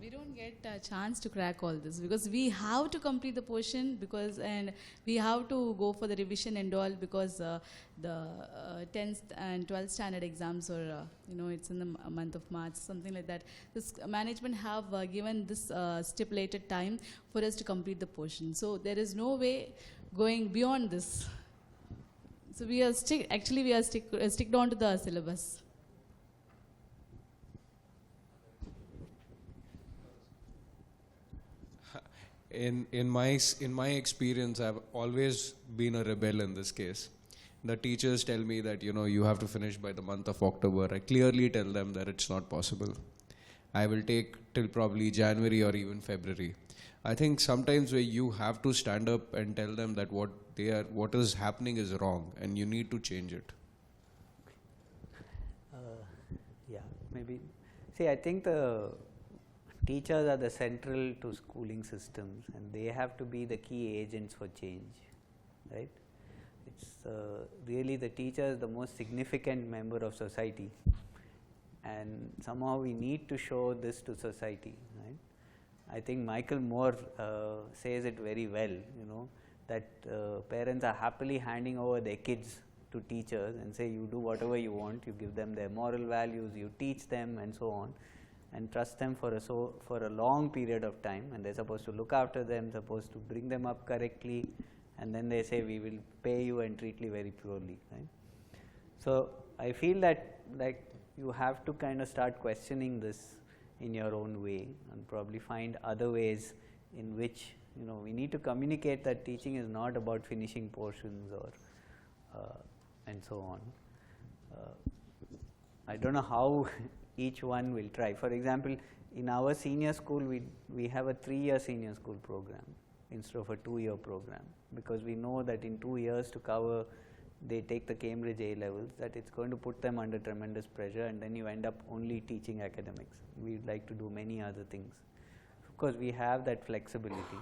We don't get a chance to crack all this because we have to complete the portion and we have to go for the revision and all because the 10th and 12th standard exams are, it's in the month of March, something like that. This management have given this stipulated time for us to complete the portion. So there is no way going beyond this. So we are stick on to the syllabus. In my experience, I've always been a rebel in this case. The teachers tell me that you have to finish by the month of October. I clearly tell them that it's not possible. I will take till probably January or even February. I think sometimes where you have to stand up and tell them that what is happening is wrong and you need to change it. Yeah, maybe. See, I think the teachers are the central to schooling systems, and they have to be the key agents for change, right? It's really the teacher is the most significant member of society. and somehow we need to show this to society, right? I think Michael Moore says it very well, that parents are happily handing over their kids to teachers and say, you do whatever you want, you give them their moral values, you teach them and so on, and trust them for a long period of time, and they're supposed to look after them, supposed to bring them up correctly, and then they say, we will pay you and treat you very purely, right? So I feel that like you have to kind of start questioning this in your own way and probably find other ways in which we need to communicate that teaching is not about finishing portions or and so on. I don't know how each one will try. For example, in our senior school, we have a 3-year senior school program instead of a 2-year program, because we know that in 2 years to cover, they take the Cambridge A levels, that it's going to put them under tremendous pressure, and then you end up only teaching academics. We would like to do many other things. Of course, we have that flexibility,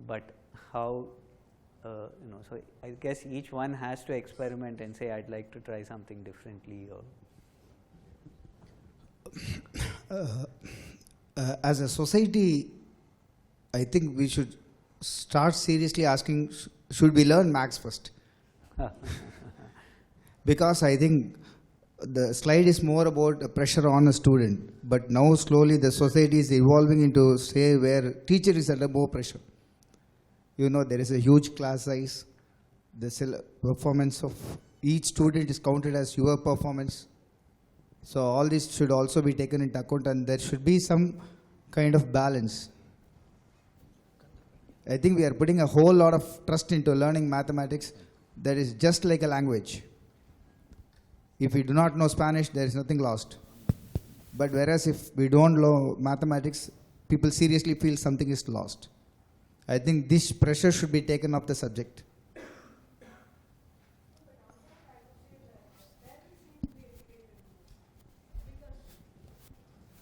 but how, so I guess each one has to experiment and say, I'd like to try something differently. Or as a society, I think we should start seriously asking, should we learn maths first? Because I think the slide is more about the pressure on a student, but now slowly the society is evolving into say where teacher is under more pressure. There is a huge class size, the performance of each student is counted as your performance. So all this should also be taken into account, and there should be some kind of balance. I think we are putting a whole lot of trust into learning mathematics that is just like a language. If we do not know Spanish, there is nothing lost. But whereas if we don't know mathematics, people seriously feel something is lost. I think this pressure should be taken off the subject.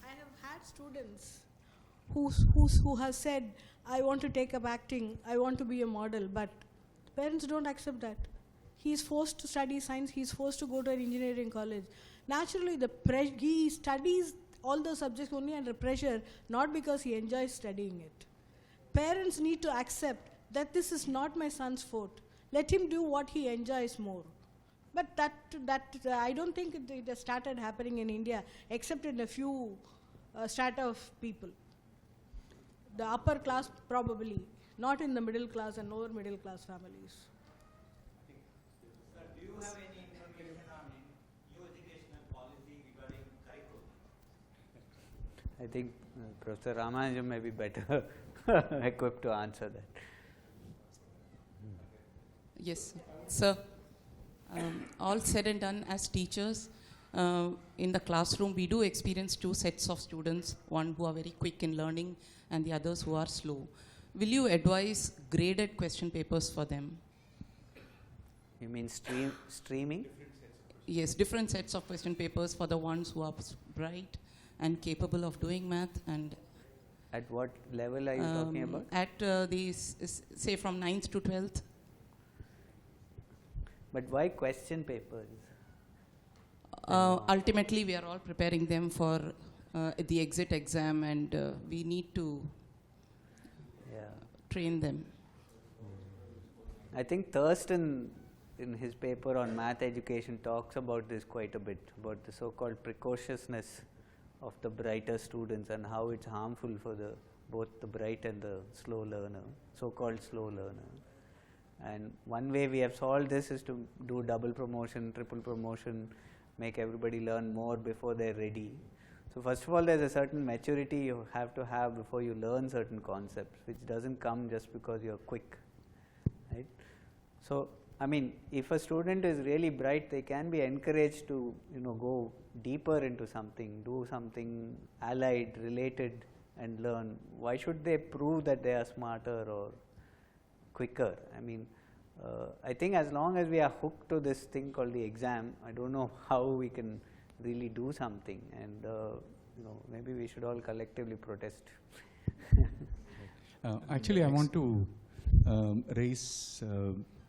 I have had students who has said, I want to take up acting, I want to be a model, but parents don't accept that. He is forced to study science, he is forced to go to an engineering college. Naturally, he studies all the subjects only under pressure, not because he enjoys studying it. Parents need to accept that this is not my son's fault. Let him do what he enjoys more. But that I don't think it has started happening in India, except in a few strata of people. The upper class probably, not in the middle class and lower middle class families. Sir, do you have any information on new educational policy regarding curriculum? I think Professor Ramanujam may be better equipped to answer that. Yes, sir. All said and done, as teachers, in the classroom, we do experience 2 sets of students, one who are very quick in learning and the others who are slow. Will you advise graded question papers for them? You mean streaming? Yes, different sets of question papers for the ones who are bright and capable of doing math. And at what level are you talking about? At say from 9th to 12th. But why question papers? Ultimately, we are all preparing them for the exit exam, and we need to train them. I think Thurston, in his paper on math education, talks about this quite a bit, about the so-called precociousness of the brighter students and how it's harmful for both the bright and the slow learner, so-called slow learner. And one way we have solved this is to do double promotion, triple promotion, make everybody learn more before they're ready. So first of all, there's a certain maturity you have to have before you learn certain concepts, which doesn't come just because you're quick, right? So, I mean, if a student is really bright, they can be encouraged to, go deeper into something, do something allied, related, and learn. Why should they prove that they are smarter or quicker? I mean, I think as long as we are hooked to this thing called the exam, I don't know how we can really do something, and maybe we should all collectively protest. Actually, I want to raise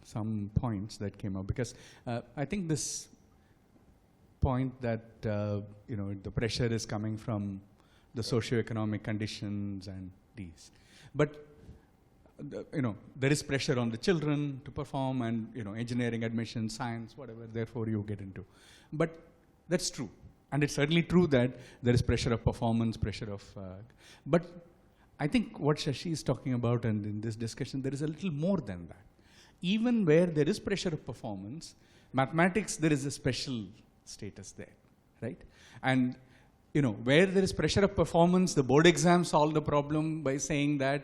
some points that came up, because I think this point that the pressure is coming from the socio-economic conditions and these. But there is pressure on the children to perform, and engineering, admission, science, whatever. Therefore, you get into. But that's true, and it's certainly true that there is pressure of performance, pressure of. But I think what Shashi is talking about, and in this discussion, there is a little more than that. Even where there is pressure of performance, mathematics, there is a special status there, right? And where there is pressure of performance, the board exam solve the problem by saying that,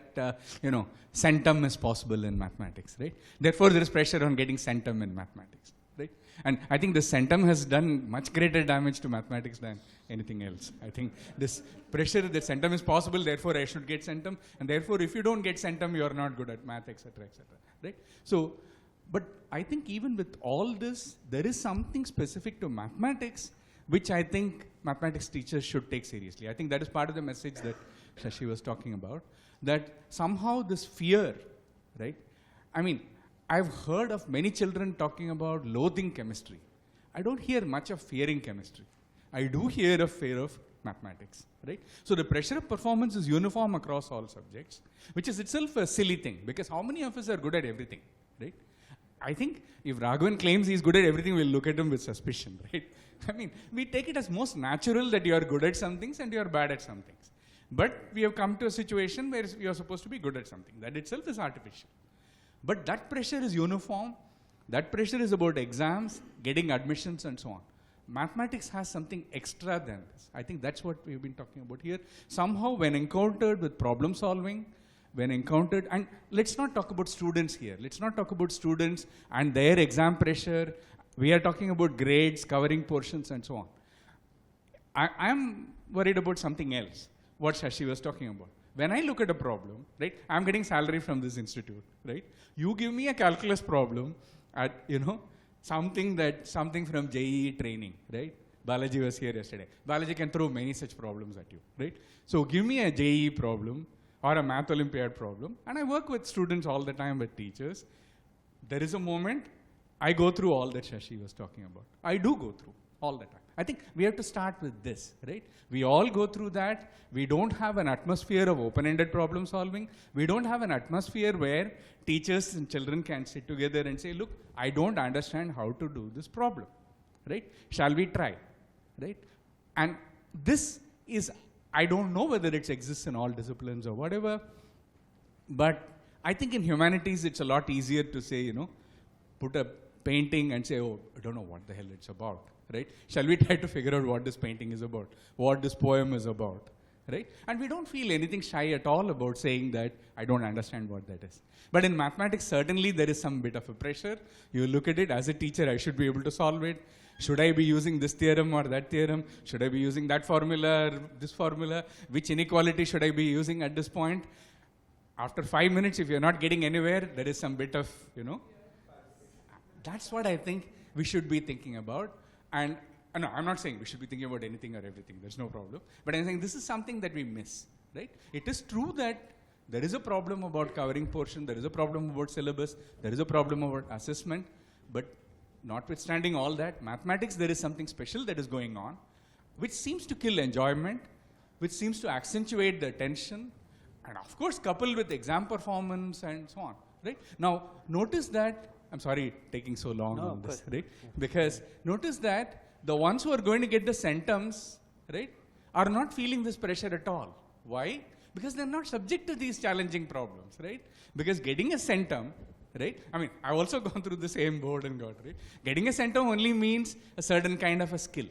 centum is possible in mathematics, right? Therefore, there is pressure on getting centum in mathematics, right? And I think the centum has done much greater damage to mathematics than anything else. I think this pressure that centum is possible, therefore I should get centum, and therefore if you don't get centum, you are not good at math, etc., right? So, but I think even with all this, there is something specific to mathematics which I think mathematics teachers should take seriously. I think that is part of the message that Shashi was talking about, that somehow this fear, right? I mean, I've heard of many children talking about loathing chemistry. I don't hear much of fearing chemistry. I do hear of fear of mathematics, right? So the pressure of performance is uniform across all subjects, which is itself a silly thing, because how many of us are good at everything, right? I think if Raghavan claims he's good at everything, we'll look at him with suspicion, right? I mean, we take it as most natural that you are good at some things and you are bad at some things. But we have come to a situation where you are supposed to be good at something. That itself is artificial. But that pressure is uniform. That pressure is about exams, getting admissions, and so on. Mathematics has something extra than this. I think that's what we've been talking about here. Somehow, when encountered with problem solving, and let's not talk about students here. Let's not talk about students and their exam pressure. We are talking about grades, covering portions, and so on. I'm worried about something else, what Shashi was talking about. When I look at a problem, right, I'm getting salary from this institute, right? You give me a calculus problem at, something from JEE training, right? Balaji was here yesterday. Balaji can throw many such problems at you, right? So give me a JEE problem or a math Olympiad problem, and I work with students all the time, with teachers. There is a moment I go through all that Shashi was talking about. I do go through all the time. I think we have to start with this, right? We all go through that. We don't have an atmosphere of open-ended problem solving. We don't have an atmosphere where teachers and children can sit together and say, look, I don't understand how to do this problem, right? Shall we try, right? And this is, I don't know whether it exists in all disciplines or whatever, but I think in humanities it's a lot easier to say, put a painting and say, oh, I don't know what the hell it's about, right? Shall we try to figure out what this painting is about, what this poem is about, right? And we don't feel anything shy at all about saying that I don't understand what that is. But in mathematics, certainly there is some bit of a pressure. You look at it, as a teacher, I should be able to solve it. Should I be using this theorem or that theorem? Should I be using that formula or this formula? Which inequality should I be using at this point? After 5 minutes, if you're not getting anywhere, there is some bit of, That's what I think we should be thinking about. And no, I'm not saying we should be thinking about anything or everything. There's no problem. But I'm saying this is something that we miss, right? It is true that there is a problem about covering portion. There is a problem about syllabus. There is a problem about assessment. But notwithstanding all that, mathematics, there is something special that is going on, which seems to kill enjoyment, which seems to accentuate the tension, and of course, coupled with exam performance and so on, right? Now, notice that, I'm sorry taking so long on this, right? Because notice that the ones who are going to get the centums, right, are not feeling this pressure at all. Why? Because they're not subject to these challenging problems, right? Because getting a centum, right? I mean, I've also gone through the same board and got, right? Getting a centum only means a certain kind of a skill,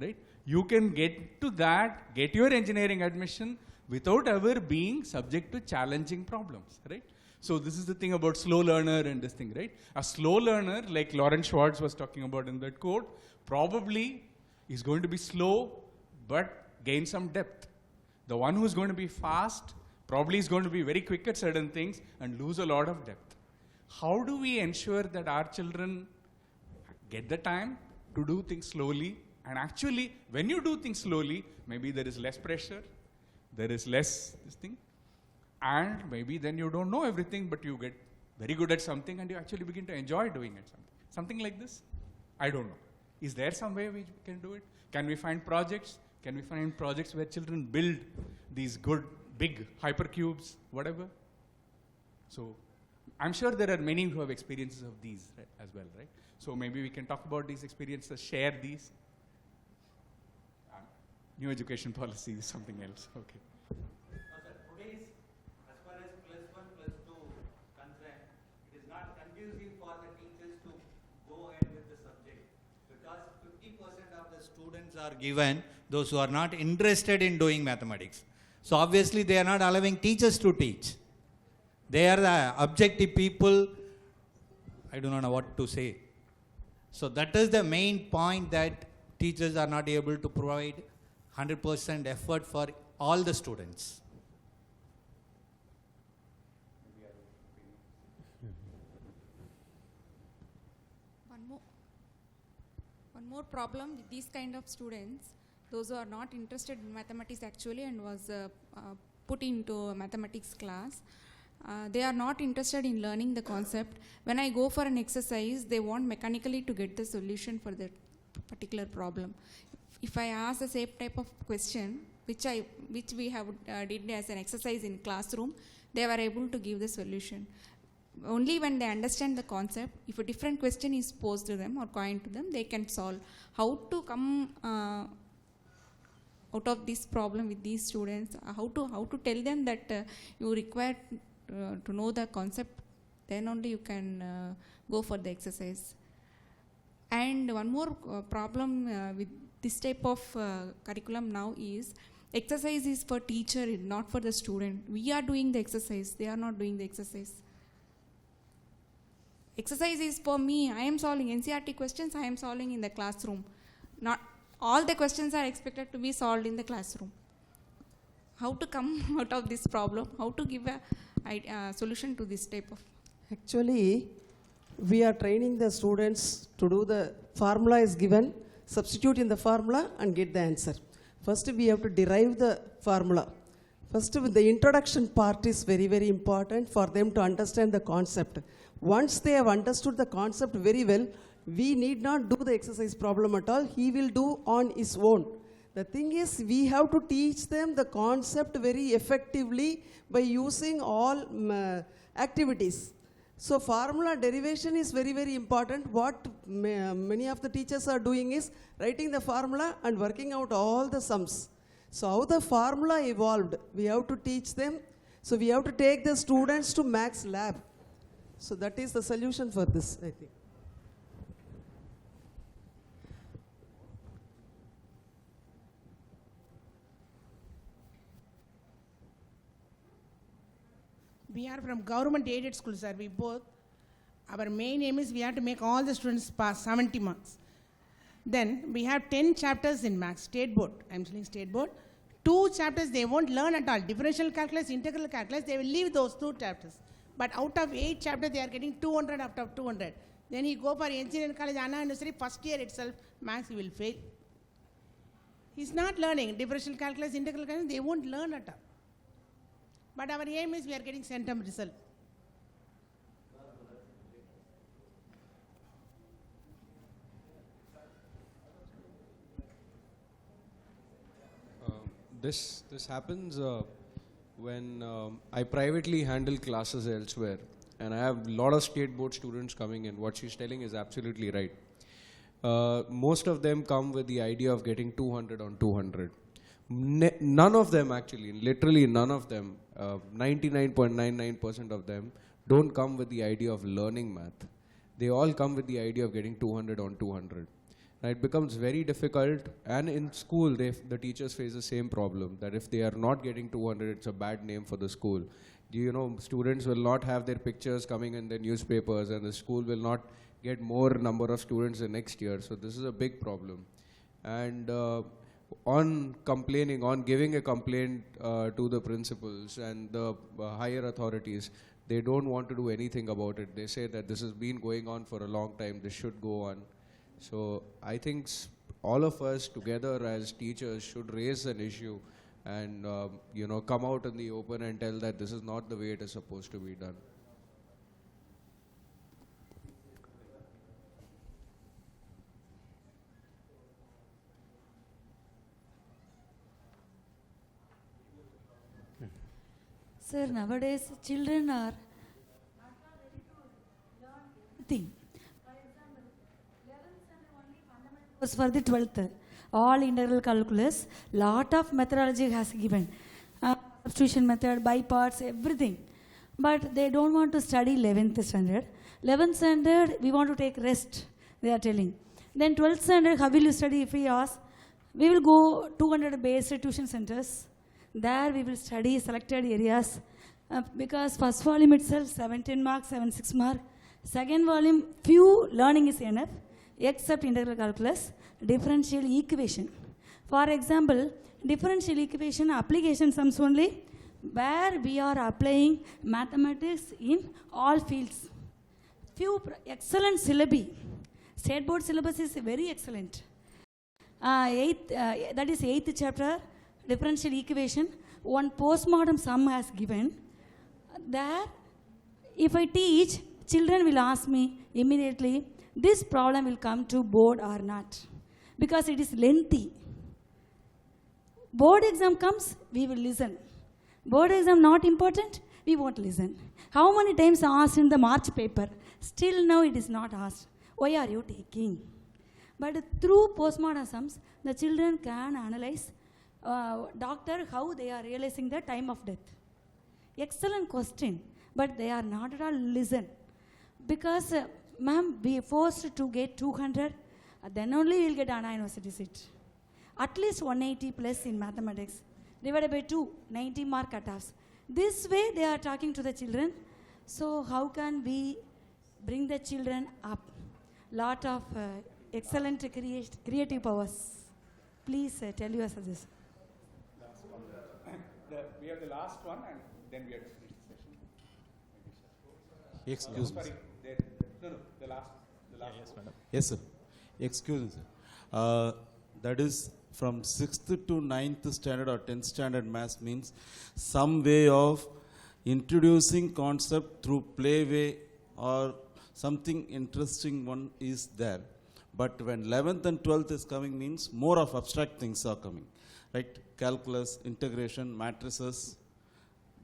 right? You can get to that, get your engineering admission without ever being subject to challenging problems, right? So this is the thing about slow learner and this thing, right? A slow learner, like Lawrence Schwartz was talking about in that quote, probably is going to be slow, but gain some depth. The one who's going to be fast probably is going to be very quick at certain things and lose a lot of depth. How do we ensure that our children get the time to do things slowly? And actually, when you do things slowly, maybe there is less pressure, there is less this thing, and maybe then you don't know everything, but you get very good at something and you actually begin to enjoy doing it. Something like this? I don't know. Is there some way we can do it? Can we find projects? Can we find projects where children build these good, big hypercubes, whatever? So I'm sure there are many who have experiences of these, right, as well, right? So maybe we can talk about these experiences, share these. New education policy is something else. Okay. Today's, as far as +1, +2 concerned, it is not confusing for the teachers to go ahead with the subject because 50% of the students are given those who are not interested in doing mathematics. So obviously they are not allowing teachers to teach. They are the objective people. I do not know what to say. So that is the main point, that teachers are not able to provide 100% effort for all the students. One more problem with these kind of students, those who are not interested in mathematics actually and was put into a mathematics class, they are not interested in learning the concept. When I go for an exercise, they want mechanically to get the solution for that particular problem. If I ask the same type of question, which we have did as an exercise in classroom, they were able to give the solution. Only when they understand the concept, if a different question is posed to them or coined to them, they can solve. How to come out of this problem with these students? How to tell them that you require to know the concept, then only you can go for the exercise. And one more problem with this type of curriculum now is exercise is for teacher, not for the student. We are doing the exercise, they are not doing the exercise. Exercise is for me. I am solving NCERT questions, I am solving in the classroom. Not all the questions are expected to be solved in the classroom. How to come out of this problem? How to give a solution to this type of? Actually, we are training the students to do the formula is given, substitute in the formula and get the answer. First, we have to derive the formula. First, the introduction part is very, very important for them to understand the concept. Once they have understood the concept very well, we need not do the exercise problem at all. He will do on his own. The thing is, we have to teach them the concept very effectively by using all activities. So formula derivation is very, very important. What many of the teachers are doing is writing the formula and working out all the sums. So how the formula evolved, we have to teach them. So we have to take the students to max lab. So that is the solution for this, I think. We are from government aided school, sir. We both, our main aim is we have to make all the students pass 70 marks. Then we have 10 chapters in maths, state board. I'm saying state board. 2 chapters they won't learn at all. Differential calculus, integral calculus, they will leave those 2 chapters. But out of 8 chapters, they are getting 200 out of 200. Then he go for engineering college, Anna University, first year itself, maths he will fail. He's not learning. Differential calculus, integral calculus, they won't learn at all. But our aim is we are getting centum result. This happens when I privately handle classes elsewhere, and I have a lot of state board students coming in. What she's telling is absolutely right. Most of them come with the idea of getting 200 on 200. None of them actually, literally none of them, 99.99% of them don't come with the idea of learning math. They all come with the idea of getting 200 on 200. Now it becomes very difficult, and in school the teachers face the same problem, that if they are not getting 200, it's a bad name for the school. You know, students will not have their pictures coming in the newspapers, and the school will not get more number of students the next year. So this is a big problem. And on complaining, on giving a complaint to the principals and the higher authorities, they don't want to do anything about it. They say that this has been going on for a long time, this should go on. So I think all of us together as teachers should raise an issue and come out in the open and tell that this is not the way it is supposed to be done. Sir, nowadays children are thing. Was for the 12th. All integral calculus, lot of methodology has given. Substitution method, by parts, everything. But they don't want to study 11th standard. 11th standard, we want to take rest, they are telling. Then 12th standard, how will you study? If we ask, we will go 200 basic tuition centers. There we will study selected areas. Because first volume itself, 17 marks, 76 marks. Second volume, few learning is enough, except integral calculus, differential equation. For example, differential equation application sums only, where we are applying mathematics in all fields. Few excellent syllabi. State board syllabus is very excellent. That is 8th chapter, differential equation. One postmortem sum has given. There, if I teach, children will ask me immediately, this problem will come to board or not, because it is lengthy. Board exam comes, we will listen. Board exam not important, we won't listen. How many times asked in the March paper? Still now it is not asked. Why are you taking? But through postmortem sums, the children can analyze doctor how they are realizing the time of death. Excellent question, but they are not at all listen. Because ma'am, we are forced to get 200, then only we will get Anna University seat. At least 180 plus in mathematics, divided by 2, 90 mark cutoffs. This way they are talking to the children. So how can we bring the children up? Lot of excellent creative powers. Please tell your suggestion. We have the last one, and then we have to finish the session. Excuse me. Sorry, the last yes, one. madam. Yes, sir. Excuse me, sir. That is from 6th to 9th standard or 10th standard maths means some way of introducing concept through playway or something interesting one is there. But when 11th and 12th is coming means more of abstract things are coming, right? Calculus, integration, matrices,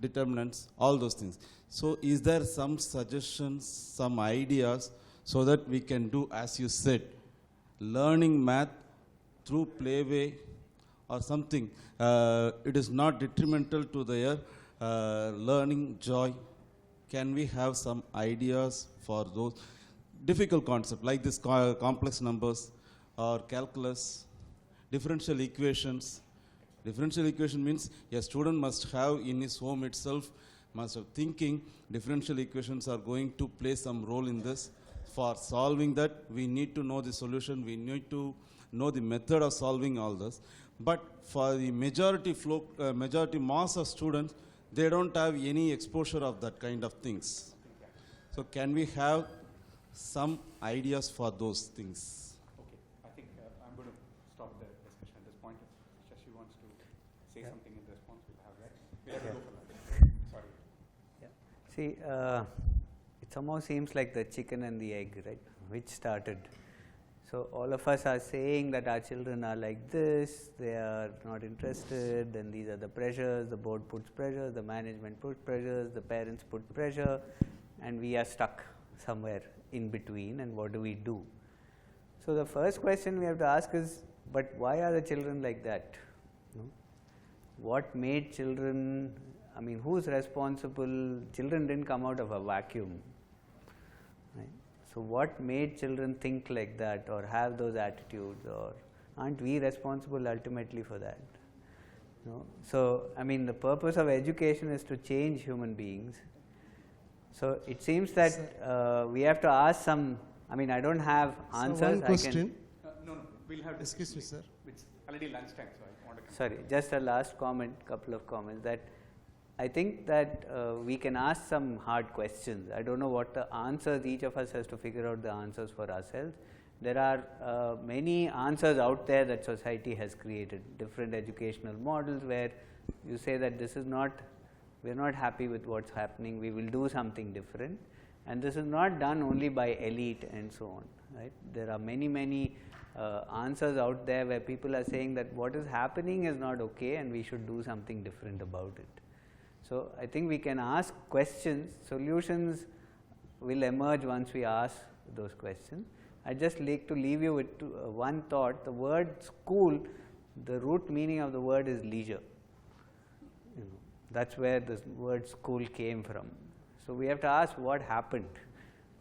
determinants, all those things. So is there some suggestions, some ideas so that we can do, as you said, learning math through playway or something? It is not detrimental to their learning joy. Can we have some ideas for those difficult concepts like this complex numbers or calculus, differential equations? Differential equation means a student must have in his home itself, must have thinking differential equations are going to play some role in this. For solving that, we need to know the solution, we need to know the method of solving all this. But for the majority mass of students, they don't have any exposure of that kind of things. So can we have some ideas for those things? Okay, I think I'm going to stop the discussion at this point. If Shashi wants to say something in response, we'll have that. We'll have to go for that. Sorry. Yeah. See, it somehow seems like the chicken and the egg, right? Which started. So all of us are saying that our children are like this, they are not interested, then these are the pressures, the board puts pressure, the management puts pressures, the parents put pressure, and we are stuck somewhere in between, and what do we do? So the first question we have to ask is, but why are the children like that? No? What made children, I mean, who's responsible? Children didn't come out of a vacuum. Right? So what made children think like that or have those attitudes, or aren't we responsible ultimately for that? No? So, I mean, the purpose of education is to change human beings. So it seems that we have to ask some, I mean, I don't have answers. So one question. No, we'll have to. Excuse me, sir. It's already lunchtime, so I want to come. Sorry, just a last comment, couple of comments, that I think that we can ask some hard questions. I don't know what the answers, each of us has to figure out the answers for ourselves. There are many answers out there that society has created, different educational models where you say that this is not, we are not happy with what's happening, we will do something different, and this is not done only by elite and so on, right. There are many answers out there where people are saying that what is happening is not okay and we should do something different about it. So I think we can ask questions, solutions will emerge once we ask those questions. I just like to leave you with one thought. The word school, the root meaning of the word is leisure. That's where the word school came from. So we have to ask what happened.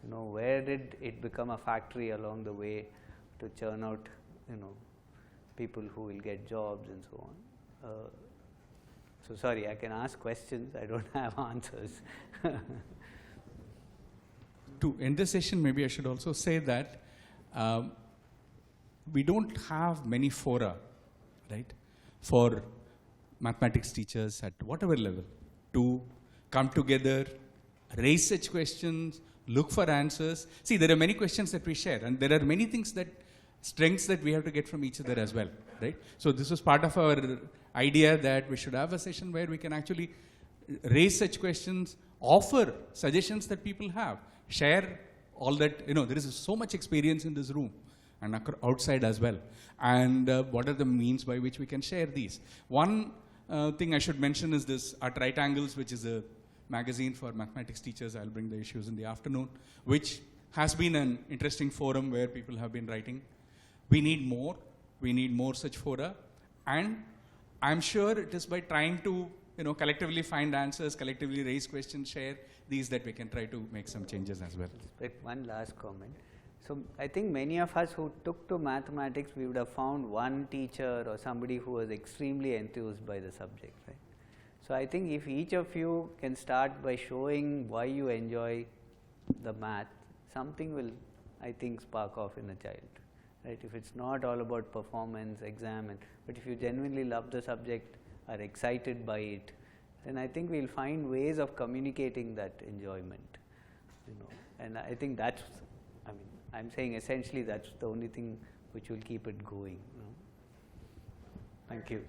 Where did it become a factory along the way to churn out, people who will get jobs and so on. So sorry, I can ask questions. I don't have answers. To end the session, maybe I should also say that we don't have many fora, right, for mathematics teachers at whatever level to come together, raise such questions, look for answers. See, there are many questions that we share, and there are many strengths that we have to get from each other as well, right? So this was part of our idea that we should have a session where we can actually raise such questions, offer suggestions that people have, share all that, there is so much experience in this room and outside as well. And what are the means by which we can share these? One thing I should mention is this at Right Angles, which is a magazine for mathematics teachers. I'll bring the issues in the afternoon, which has been an interesting forum where people have been writing. We need more. We need more such fora. And I'm sure it is by trying to, collectively find answers, collectively raise questions, share these, that we can try to make some changes as well. One last comment. So I think many of us who took to mathematics, we would have found one teacher or somebody who was extremely enthused by the subject, right? So I think if each of you can start by showing why you enjoy the math, something will, I think, spark off in a child, right? If it's not all about performance, exam, but if you genuinely love the subject, are excited by it, then I think we'll find ways of communicating that enjoyment, And I think that's, I'm saying essentially that's the only thing which will keep it going. Thank you.